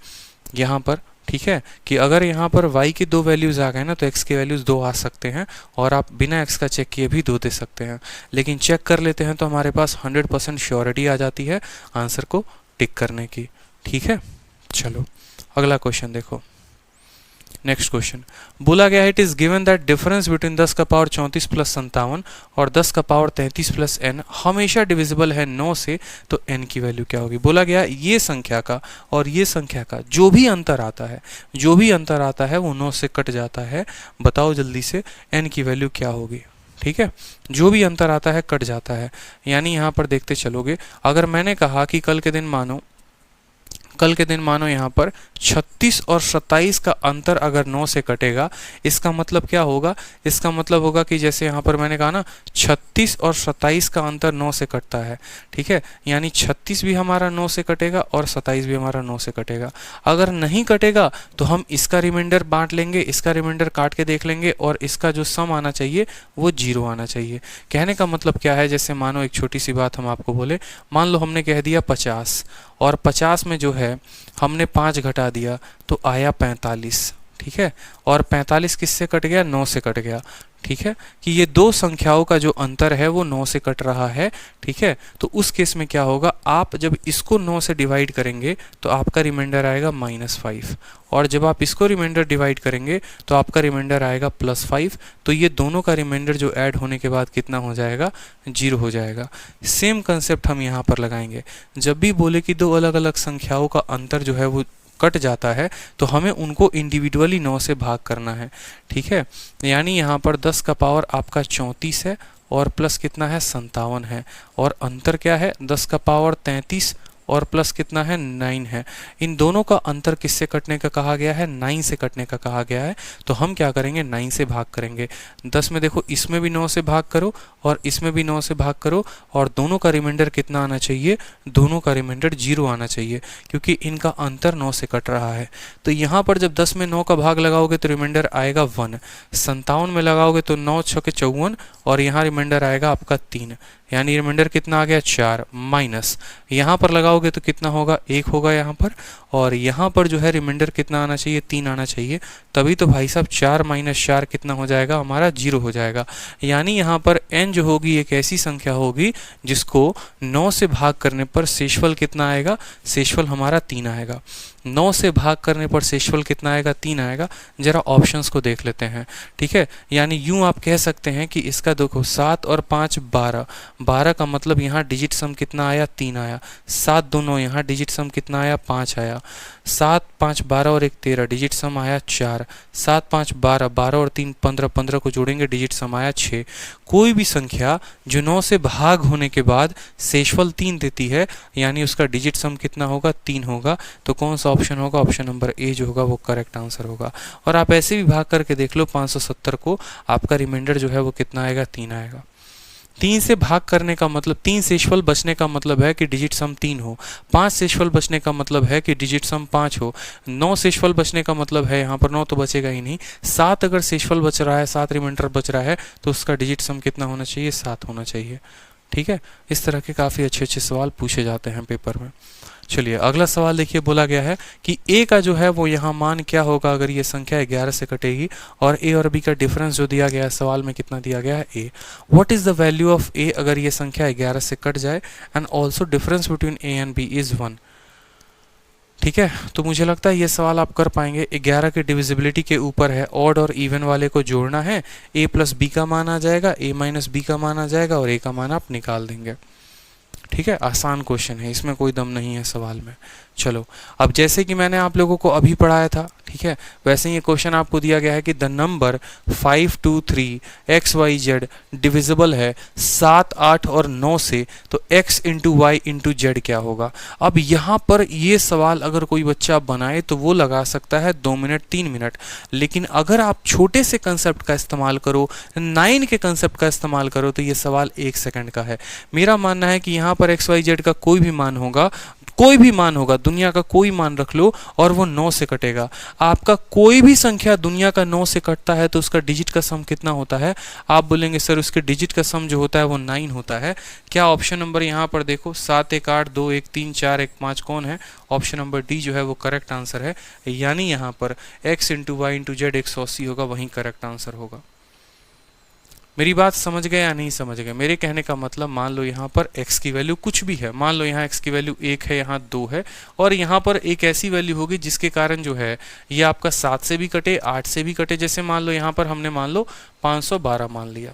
यहाँ पर, ठीक है, कि अगर यहाँ पर y की 2 वैल्यूज़ आ गए ना तो x की वैल्यूज़ 2 आ सकते हैं, और आप बिना x का चेक किए भी 2 दे सकते हैं। लेकिन चेक कर लेते हैं तो हमारे पास 100% श्योरिटी आ जाती है आंसर को टिक करने की, ठीक है। चलो अगला क्वेश्चन देखो। नेक्स्ट क्वेश्चन बोला गया है, it is given that difference between 10 का पावर 34 प्लस 57 और 10 का पावर 33 प्लस n हमेशा डिविजिबल है 9 से, तो n की वैल्यू क्या होगी। बोला गया ये संख्या का और ये संख्या का जो भी अंतर आता है, जो भी अंतर आता है वो 9 से कट जाता है। बताओ जल्दी से n की वैल्यू क्या होगी, ठीक है। जो भी अंतर आता है कट जाता है, यानी यहाँ पर देखते चलोगे। अगर मैंने कहा कि कल के दिन मानो यहाँ पर 36 और 27 का अंतर अगर 9 से कटेगा, इसका मतलब क्या होगा, इसका मतलब होगा कि जैसे यहाँ पर मैंने कहा ना 36 और 27 का अंतर 9 से कटता है, ठीक है। यानी 36 भी हमारा 9 से कटेगा और 27 भी हमारा 9 से कटेगा। अगर नहीं कटेगा तो हम इसका रिमाइंडर बांट लेंगे, इसका रिमाइंडर काट के देख लेंगे, और इसका जो सम आना चाहिए वो 0 आना चाहिए। कहने का मतलब क्या है, जैसे मानो एक छोटी सी बात हम आपको बोले, मान लो हमने कह दिया 50 और 50 में जो है हमने 5 घटा दिया तो आया 45, ठीक है। और 45 किससे कट गया, 9 से कट गया, ठीक है। कि ये दो संख्याओं का जो अंतर है वो 9 से कट रहा है, ठीक है। तो उस केस में क्या होगा, आप जब इसको 9 से डिवाइड करेंगे तो आपका रिमाइंडर आएगा -5, और जब आप इसको रिमाइंडर डिवाइड करेंगे तो आपका रिमाइंडर आएगा +5। तो ये दोनों का रिमाइंडर जो ऐड होने के बाद कितना हो जाएगा, 0 हो जाएगा। सेम कंसेप्ट हम यहाँ पर लगाएंगे। जब भी बोले कि दो अलग अलग संख्याओं का अंतर जो है वो कट जाता है तो हमें उनको इंडिविजुअली 9 से भाग करना है, ठीक है। यानी यहाँ पर 10 का पावर आपका 34 है और प्लस कितना है, 57 है, और अंतर क्या है, 10 का पावर 33 और प्लस कितना है, 9 है। इन दोनों का अंतर किससे कटने का कहा गया है, 9 से कटने का कहा गया है। तो हम क्या करेंगे, 9 से भाग करेंगे। 10 में देखो इसमें भी 9 से भाग करो और इसमें भी 9 से भाग करो, और दोनों का रिमाइंडर कितना आना चाहिए, दोनों का रिमाइंडर 0 आना चाहिए, क्योंकि इनका अंतर 9 से कट रहा है। तो यहाँ पर जब 10 में 9 का भाग लगाओगे तो रिमाइंडर आएगा 1। 57 में लगाओगे तो 9 छके 54, और यहाँ रिमाइंडर आएगा आपका 3, यानी रिमाइंडर कितना आ गया, 4। माइनस यहाँ पर लगाओगे घटाओगे तो कितना होगा, 1 होगा यहाँ पर, और यहाँ पर जो है रिमाइंडर कितना आना चाहिए, 3 आना चाहिए। तभी तो भाई साहब 4 - 4 कितना हो जाएगा हमारा, 0 हो जाएगा। यानी यहाँ पर n जो होगी एक ऐसी संख्या होगी जिसको 9 से भाग करने पर शेषफल कितना आएगा, शेषफल हमारा 3 आएगा। 9 से भाग करने पर शेषफल कितना आएगा, 3 आएगा। जरा ऑप्शंस को देख लेते हैं, ठीक है। यानी यूं आप कह सकते हैं कि इसका देखो 7 और 5 12, 12 का मतलब यहाँ डिजिट सम कितना आया, 3 आया। 7 दोनों यहाँ डिजिट सम कितना आया, 5 आया। 7 5 12 और 1 13, डिजिट सम आया 4। 7 5 12, 12 और 3 15, 15 को जोड़ेंगे डिजिट सम आया 6। कोई भी संख्या जो 9 से भाग होने के बाद शेषफल 3 देती है यानी उसका डिजिट सम कितना होगा, 3 होगा। तो कौन सा ऑप्शन होगा, ऑप्शन नंबर ए जो होगा वो करेक्ट आंसर होगा। और आप ऐसे भी भाग करके देख लो 570 को, आपका रिमाइंडर जो है वो कितना आएगा, 3 आएगा। 3 से भाग करने का मतलब 3 शेषफल बचने का मतलब है कि डिजिट सम 3 हो। 5 शेषफल बचने का मतलब है कि डिजिट सम 5 हो। 9 शेषफल बचने का मतलब है, यहाँ पर 9 तो बचेगा ही नहीं, 7 अगर शेषफल बच रहा है, 7 रिमाइंडर बच रहा है तो उसका डिजिट सम कितना होना चाहिए, 7 होना चाहिए। ठीक है, इस तरह के काफ़ी अच्छे अच्छे सवाल पूछे जाते हैं पेपर में। चलिए अगला सवाल देखिए, बोला गया है कि a का जो है वो यहाँ मान क्या होगा अगर ये संख्या 11 से कटेगी, और a और b का डिफरेंस जो दिया गया है सवाल में कितना दिया गया है, a। What is the value of a अगर ये संख्या 11 से कट जाए, and also difference between a and b is 1। ठीक है, तो मुझे लगता है ये सवाल आप कर पाएंगे। 11 की डिविजिबिलिटी के ऊपर है, ऑड और इवन वाले को जोड़ना है, a प्लस b का मान आ जाएगा, a माइनस b का मान आ जाएगा, और a का मान आप निकाल देंगे। ठीक है, आसान क्वेश्चन है, इसमें कोई दम नहीं है सवाल में। चलो, अब जैसे कि मैंने आप लोगों को अभी पढ़ाया था, ठीक है, वैसे ही ये क्वेश्चन आपको दिया गया है कि द नंबर 5 2 3 XYZ डिविजिबल है 7 8 और 9 से, तो x into y into z क्या होगा। अब यहाँ पर ये सवाल अगर कोई बच्चा बनाए तो वो लगा सकता है 2 मिनट 3 मिनट, लेकिन अगर आप छोटे से कंसेप्ट का इस्तेमाल करो, 9 के कंसेप्ट का इस्तेमाल करो, तो ये सवाल 1 सेकंड का है। मेरा मानना है कि यहाँ पर XYZ का कोई भी मान होगा, कोई भी मान होगा, दुनिया का कोई मान रख लो और वो 9 से कटेगा। आपका कोई भी संख्या दुनिया का 9 से कटता है तो उसका डिजिट का सम कितना होता है, आप बोलेंगे सर उसके डिजिट का सम जो होता है वो 9 होता है। क्या ऑप्शन नंबर यहाँ पर देखो 7 1 8 2 1 3 4 1 5 कौन है, ऑप्शन नंबर डी जो है वो करेक्ट आंसर है। यानी यहाँ पर x into y into z 180 होगा, वहीं करेक्ट आंसर होगा। मेरी बात समझ गए या नहीं समझ गए। मेरे कहने का मतलब, मान लो यहाँ पर x की वैल्यू कुछ भी है, मान लो यहाँ x की वैल्यू 1 है, यहाँ 2 है, और यहाँ पर एक ऐसी वैल्यू होगी जिसके कारण जो है ये आपका 7 से भी कटे 8 से भी कटे। जैसे मान लो यहाँ पर हमने मान लो 512 मान लिया,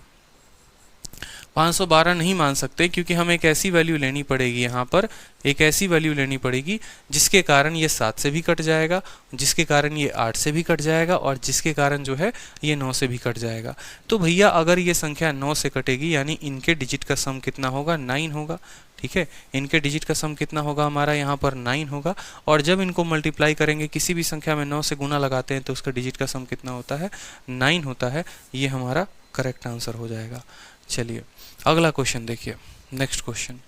512 नहीं मान सकते क्योंकि हमें एक ऐसी वैल्यू लेनी पड़ेगी, यहाँ पर एक ऐसी वैल्यू लेनी पड़ेगी जिसके कारण ये 7 से भी कट जाएगा, जिसके कारण ये 8 से भी कट जाएगा, और जिसके कारण जो है ये 9 से भी कट जाएगा। तो भैया अगर ये संख्या 9 से कटेगी यानी इनके डिजिट का सम कितना होगा, 9 होगा। ठीक है, इनके डिजिट का सम कितना होगा हमारा यहाँ पर 9 होगा, और जब इनको मल्टीप्लाई करेंगे, किसी भी संख्या में 9 से गुना लगाते हैं तो उसका डिजिट का सम कितना होता है, 9 होता है। ये हमारा करेक्ट आंसर हो जाएगा। चलिए अगला क्वेश्चन देखिए, नेक्स्ट क्वेश्चन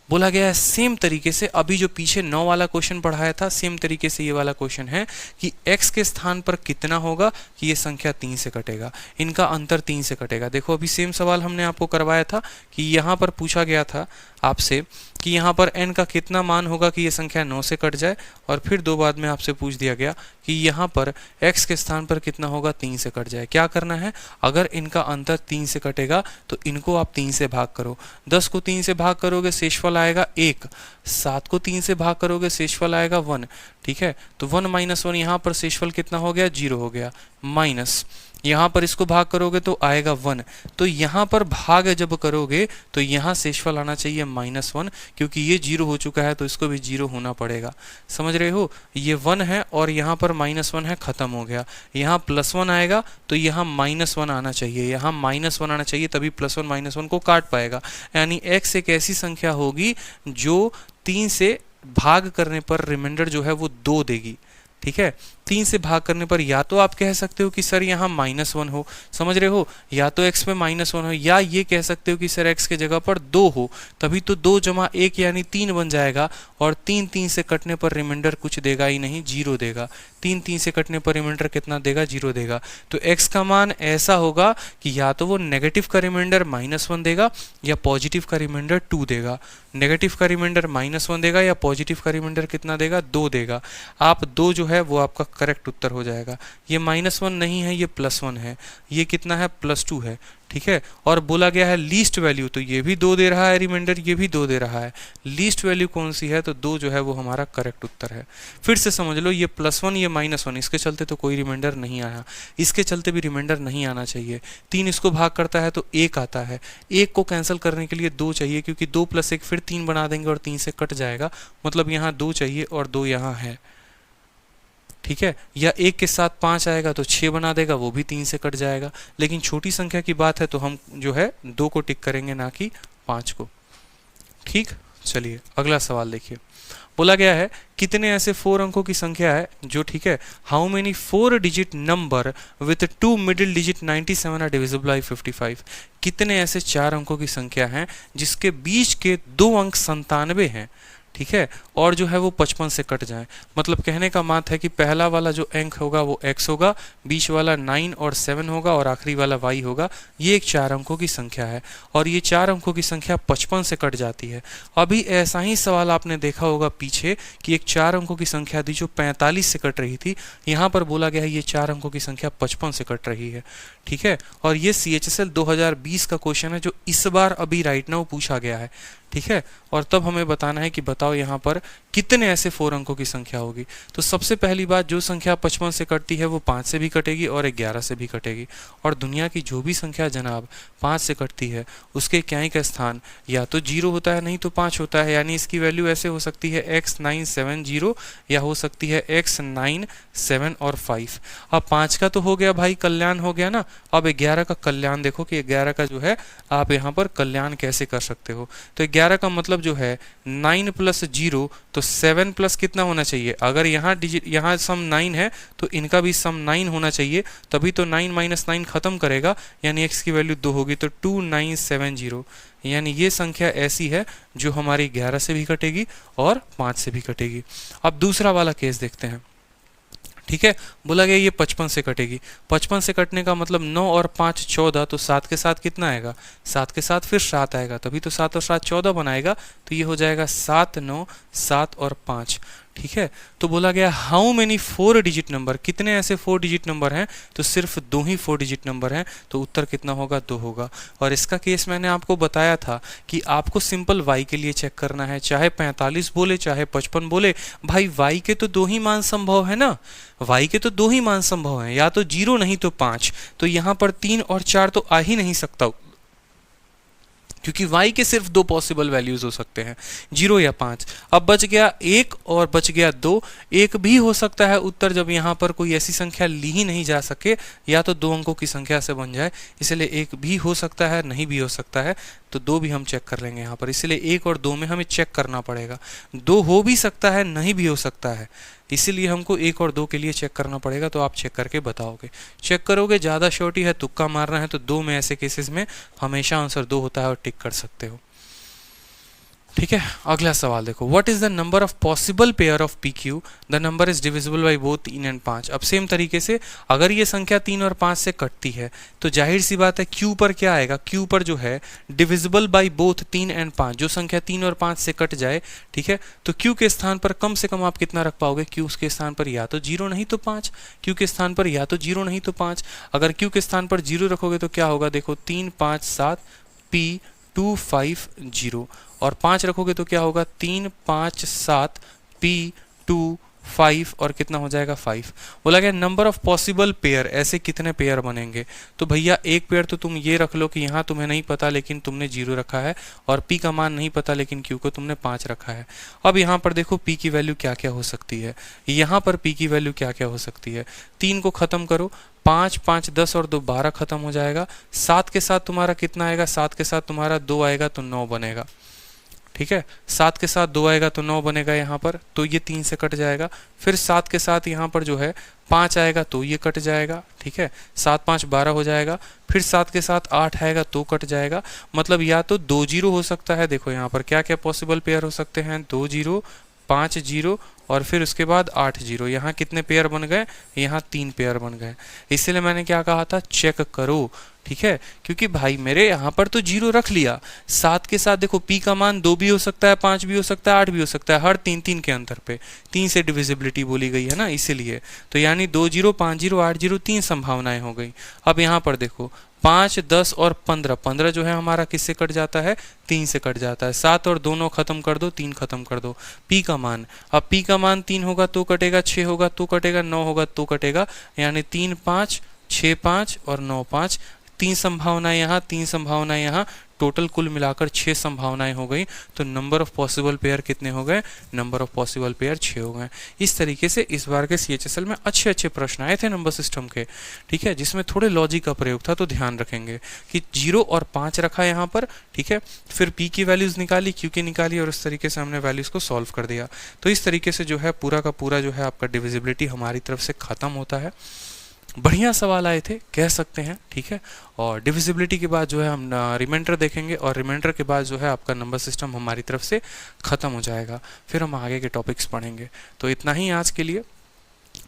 बोला गया है सेम तरीके से, अभी जो पीछे 9 वाला क्वेश्चन पढ़ाया था सेम तरीके से ये वाला क्वेश्चन है कि x के स्थान पर कितना होगा कि ये संख्या 3 से कटेगा, इनका अंतर 3 से कटेगा। देखो अभी सेम सवाल हमने आपको करवाया था कि यहाँ पर पूछा गया था आपसे कि यहाँ पर n का कितना मान होगा कि ये संख्या 9 से कट जाए, और फिर 2 बाद में आपसे पूछ दिया गया कि यहाँ पर x के स्थान पर कितना होगा, 3 से कट जाए। क्या करना है, अगर इनका अंतर 3 से कटेगा तो इनको आप 3 से भाग करो। 10 को 3 से भाग करोगे शेषफल आएगा 1, 7 को 3 से भाग करोगे शेषफल आएगा 1। ठीक है, तो 1 - 1 यहाँ पर शेषफल कितना हो गया, 0 हो गया, माइनस यहाँ पर इसको भाग करोगे तो आएगा 1। तो यहाँ पर भाग जब करोगे तो यहाँ शेषफल आना चाहिए -1, क्योंकि ये 0 हो चुका है तो इसको भी 0 होना पड़ेगा। समझ रहे हो, ये 1 है और यहाँ पर -1 है, खत्म हो गया। यहाँ +1 आएगा तो यहाँ -1 आना चाहिए, यहाँ -1 आना चाहिए, तभी +1 -1 को काट पाएगा। यानी x एक ऐसी संख्या होगी जो 3 से भाग करने पर रिमाइंडर जो है वो 2 देगी। ठीक है, 3 से भाग करने पर या तो आप कह सकते हो कि सर यहाँ -1 हो, समझ रहे हो, या तो x पे -1 हो, या ये कह सकते हो कि सर x के जगह पर 2 हो, तभी तो 2 जमा 1 यानी 3 बन जाएगा, और 3 3 से कटने पर रिमाइंडर कुछ देगा ही नहीं, 0 देगा। 3 3 से कटने पर रिमाइंडर कितना देगा, 0 देगा। तो x का मान ऐसा होगा कि या तो वो नेगेटिव का रिमाइंडर -1 देगा या पॉजिटिव का रिमाइंडर 2 देगा। नेगेटिव का रिमाइंडर -1 देगा या पॉजिटिव का रिमाइंडर कितना देगा, 2 देगा। आप 2 जो है वो आपका करेक्ट उत्तर हो जाएगा। ये -1 नहीं है, ये +1 है, ये कितना है, +2 है, ठीक है। और बोला गया है लीस्ट वैल्यू, तो ये भी 2 दे रहा है रिमाइंडर, ये भी 2 दे रहा है। लीस्ट वैल्यू कौन सी है, तो 2 जो है वो हमारा करेक्ट उत्तर है। फिर से समझ लो, ये +1 ये -1, इसके चलते तो कोई रिमाइंडर नहीं आया, इसके चलते भी रिमाइंडर नहीं आना चाहिए। 3 इसको भाग करता है तो 1 आता है, 1 को कैंसिल करने के लिए 2 चाहिए, क्योंकि 2 + 1 फिर 3 बना देंगे और 3 से कट जाएगा, मतलब यहाँ 2 चाहिए और 2 यहाँ है, ठीक है। या 1 के साथ 5 आएगा तो 6 बना देगा, वो भी 3 से कट जाएगा। लेकिन छोटी संख्या की बात है तो हम जो है 2 को टिक करेंगे, ना कि 5 को, ठीक। चलिए अगला सवाल देखिए। बोला गया है कितने ऐसे 4 अंकों की संख्या है जो, ठीक है, how many 4 digit number with 2 middle digit 97 are divisible by 55। कितने ऐसे 4 अंकों की संख्या हैं जिसके बीच के 2 अंक 97 हैं, ठीक है, और जो है वो 55 से कट जाए। मतलब कहने का मात है कि पहला वाला जो अंक होगा वो x होगा, बीच वाला 9 और 7 होगा, और आखिरी वाला y होगा। ये एक 4 अंकों की संख्या है, और ये 4 अंकों की संख्या 55 से कट जाती है। अभी ऐसा ही सवाल आपने देखा होगा पीछे कि एक 4 अंकों की संख्या थी जो 45 से कट रही थी। यहाँ पर बोला गया है ये 4 अंकों की संख्या 55 से कट रही है, ठीक है। और ये CHSL 2020 का क्वेश्चन है जो इस बार अभी राइट नाउ पूछा गया है, ठीक है। और तब हमें बताना है कि बताओ यहाँ पर कितने ऐसे 4 अंकों की संख्या होगी। तो सबसे पहली बात, जो संख्या 55 से कटती है वो 5 से भी कटेगी और 11 से भी कटेगी। और दुनिया की जो भी संख्या जनाब 5 से कटती है उसके क्याई का स्थान या तो 0 होता है, नहीं तो 5 होता है। यानी इसकी वैल्यू ऐसे हो सकती है x970 या हो सकती है x97 और 5। अब 5 का तो हो गया भाई, कल्याण हो गया ना। अब 11 का कल्याण देखो कि 11 का जो है आप यहाँ पर कल्याण कैसे कर सकते हो। तो 11 का मतलब जो है 9 + 0, तो 7 प्लस कितना होना चाहिए। अगर यहाँ डिजिट, यहाँ सम 9 है तो इनका भी सम 9 होना चाहिए, तभी तो 9 - 9 खत्म करेगा, यानी x की वैल्यू 2 होगी, तो 2970। यानी ये संख्या ऐसी है जो हमारी 11 से भी कटेगी और 5 से भी कटेगी। अब दूसरा वाला केस देखते हैं, ठीक है। बोला गया ये 55 से कटेगी। 55 से कटने का मतलब 9 और 5 14, तो 7 के साथ कितना आएगा, 7 के साथ फिर 7 आएगा, तभी तो 7 और 7 14 बनाएगा। तो ये हो जाएगा 7 9 7 और 5, ठीक है। तो बोला गया हाउ मेनी 4 डिजिट नंबर, कितने ऐसे 4 डिजिट नंबर हैं, तो सिर्फ 2 ही 4 डिजिट नंबर हैं, तो उत्तर कितना होगा, 2 होगा। और इसका केस मैंने आपको बताया था कि आपको सिंपल y के लिए चेक करना है, चाहे 45 बोले चाहे 55 बोले, भाई y के तो 2 ही मान संभव है ना, y के तो 2 ही मान संभव हैं, या तो 0 नहीं तो 5। तो यहाँ पर 3 और 4 तो आ ही नहीं सकता, क्योंकि y के सिर्फ 2 पॉसिबल वैल्यूज हो सकते हैं, 0 या 5। अब बच गया 1 और बच गया 2। 1 भी हो सकता है उत्तर, जब यहाँ पर कोई ऐसी संख्या ली ही नहीं जा सके, या तो 2 अंकों की संख्या से बन जाए, इसलिए 1 भी हो सकता है, नहीं भी हो सकता है, तो 2 भी हम चेक कर लेंगे यहाँ पर। इसलिए 1 और 2 में हमें चेक करना पड़ेगा। 2 हो भी सकता है, नहीं भी हो सकता है, इसीलिए हमको 1 और 2 के लिए चेक करना पड़ेगा। तो आप चेक करके बताओगे, चेक करोगे, ज़्यादा श्योरिटी है, तुक्का मारना है, तो 2 में ऐसे केसेस में हमेशा आंसर 2 होता है और टिक कर सकते हो, ठीक है। अगला सवाल देखो, what is the number of possible pair of P Q, the number is divisible by both 3 और 5। अब सेम तरीके से अगर ये संख्या 3 और 5 से कटती है तो जाहिर सी बात है क्यू पर क्या आएगा, क्यू पर जो है डिविजिबल बाई बोथ 3 और 5, जो संख्या 3 और 5 से कट जाए, ठीक है। तो क्यू के स्थान पर कम से कम आप कितना रख पाओगे, क्यू के स्थान पर या तो 0 नहीं तो 5, क्यू के स्थान पर या तो 0 नहीं तो 5। अगर क्यू के स्थान पर 0 रखोगे तो क्या होगा, देखो 3 5 7 P 2 5 0, और 5 रखोगे तो क्या होगा, 3 5 7 P 2 5, और कितना हो जाएगा 5। बोला गया नंबर ऑफ पॉसिबल पेयर, ऐसे कितने पेयर बनेंगे। तो भैया एक पेयर तो तुम ये रख लो कि यहाँ तुम्हें नहीं पता लेकिन तुमने 0 रखा है, और P का मान नहीं पता लेकिन Q को तुमने 5 रखा है। अब यहाँ पर देखो P की वैल्यू क्या क्या हो सकती है, यहाँ पर P की वैल्यू क्या क्या हो सकती है। 3 को खत्म करो, 5 5 10 और 2 12 खत्म हो जाएगा। 7 के साथ तुम्हारा कितना आएगा, 7 के साथ तुम्हारा 2 आएगा तो 9 बनेगा, ठीक है। 7 के साथ 2 आएगा तो 9 बनेगा यहाँ पर, तो ये 3 से कट जाएगा। फिर 7 के साथ यहाँ पर जो है 5 आएगा तो ये कट जाएगा, ठीक है। 7 5 12 हो जाएगा। फिर 7 के साथ 8 आएगा तो कट जाएगा। मतलब या तो 2 जीरो हो सकता है, देखो यहाँ पर क्या क्या पॉसिबल पेयर हो सकते हैं, 2 जीरो, 5 जीरो और फिर उसके बाद 8 जीरो। यहाँ कितने पेयर बन गए, यहाँ 3 पेयर बन गए। इसलिए मैंने क्या कहा था, चेक करो, ठीक है। क्योंकि भाई मेरे यहाँ पर तो जीरो रख लिया, 7 के साथ देखो पी का मान 2 भी हो सकता है, 5 भी हो सकता है, 8 भी हो सकता है, हर 3 3 के अंतर पे 3 से डिविजिबिलिटी बोली गई है ना, इसीलिए। तो यानी 2 जीरो, 5 जीरो, 8 जीरो, 3 संभावनाएं हो गई। अब यहाँ पर देखो 5 10 और 15, 15 जो है हमारा किससे कट जाता है, 3 से कट जाता है। 7 और 2 9 खत्म कर दो, 3 खत्म कर दो। पी का मान, अब पी का मान 3 होगा तो कटेगा, 6 होगा तो कटेगा, 9 होगा तो कटेगा, यानी 3 5, 6 5 और 9 5। 3 संभावनाएं यहाँ, 3 संभावनाएं यहाँ, टोटल कुल मिलाकर 6 संभावनाएं हो गई। तो नंबर ऑफ पॉसिबल पेयर कितने हो गए, नंबर ऑफ पॉसिबल पेयर 6 हो गए। इस तरीके से इस बार के CHSL में अच्छे अच्छे प्रश्न आए थे नंबर सिस्टम के, ठीक है, जिसमें थोड़े लॉजिक का प्रयोग था। तो ध्यान रखेंगे कि 0 और 5 रखा यहाँ पर, ठीक है। फिर P की वैल्यूज निकाली, Q की निकाली और इस तरीके से हमने वैल्यूज को सॉल्व कर दिया। तो इस तरीके से जो है पूरा का पूरा जो है आपका डिविजिबिलिटी हमारी तरफ से खत्म होता है। बढ़िया सवाल आए थे कह सकते हैं, ठीक है। और डिविजिबिलिटी के बाद जो है हम रिमाइंडर देखेंगे और रिमाइंडर के बाद जो है आपका नंबर सिस्टम हमारी तरफ से ख़त्म हो जाएगा। फिर हम आगे के टॉपिक्स पढ़ेंगे। तो इतना ही आज के लिए,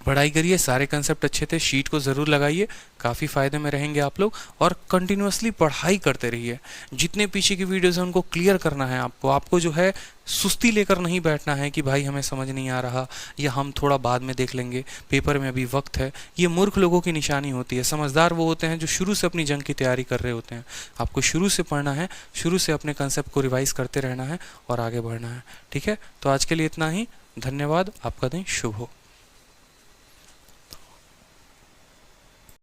पढ़ाई करिए, सारे कंसेप्ट अच्छे थे, शीट को ज़रूर लगाइए, काफ़ी फ़ायदे में रहेंगे आप लोग। और कंटिन्यूसली पढ़ाई करते रहिए, जितने पीछे की वीडियोज़ हैं उनको क्लियर करना है आपको जो है सुस्ती लेकर नहीं बैठना है कि भाई हमें समझ नहीं आ रहा या हम थोड़ा बाद में देख लेंगे, पेपर में अभी वक्त है। ये मूर्ख लोगों की निशानी होती है। समझदार वो होते हैं जो शुरू से अपनी जंग की तैयारी कर रहे होते हैं। आपको शुरू से पढ़ना है, शुरू से अपने कंसेप्ट को रिवाइज करते रहना है और आगे बढ़ना है, ठीक है। तो आज के लिए इतना ही, धन्यवाद, आपका दिन शुभ हो।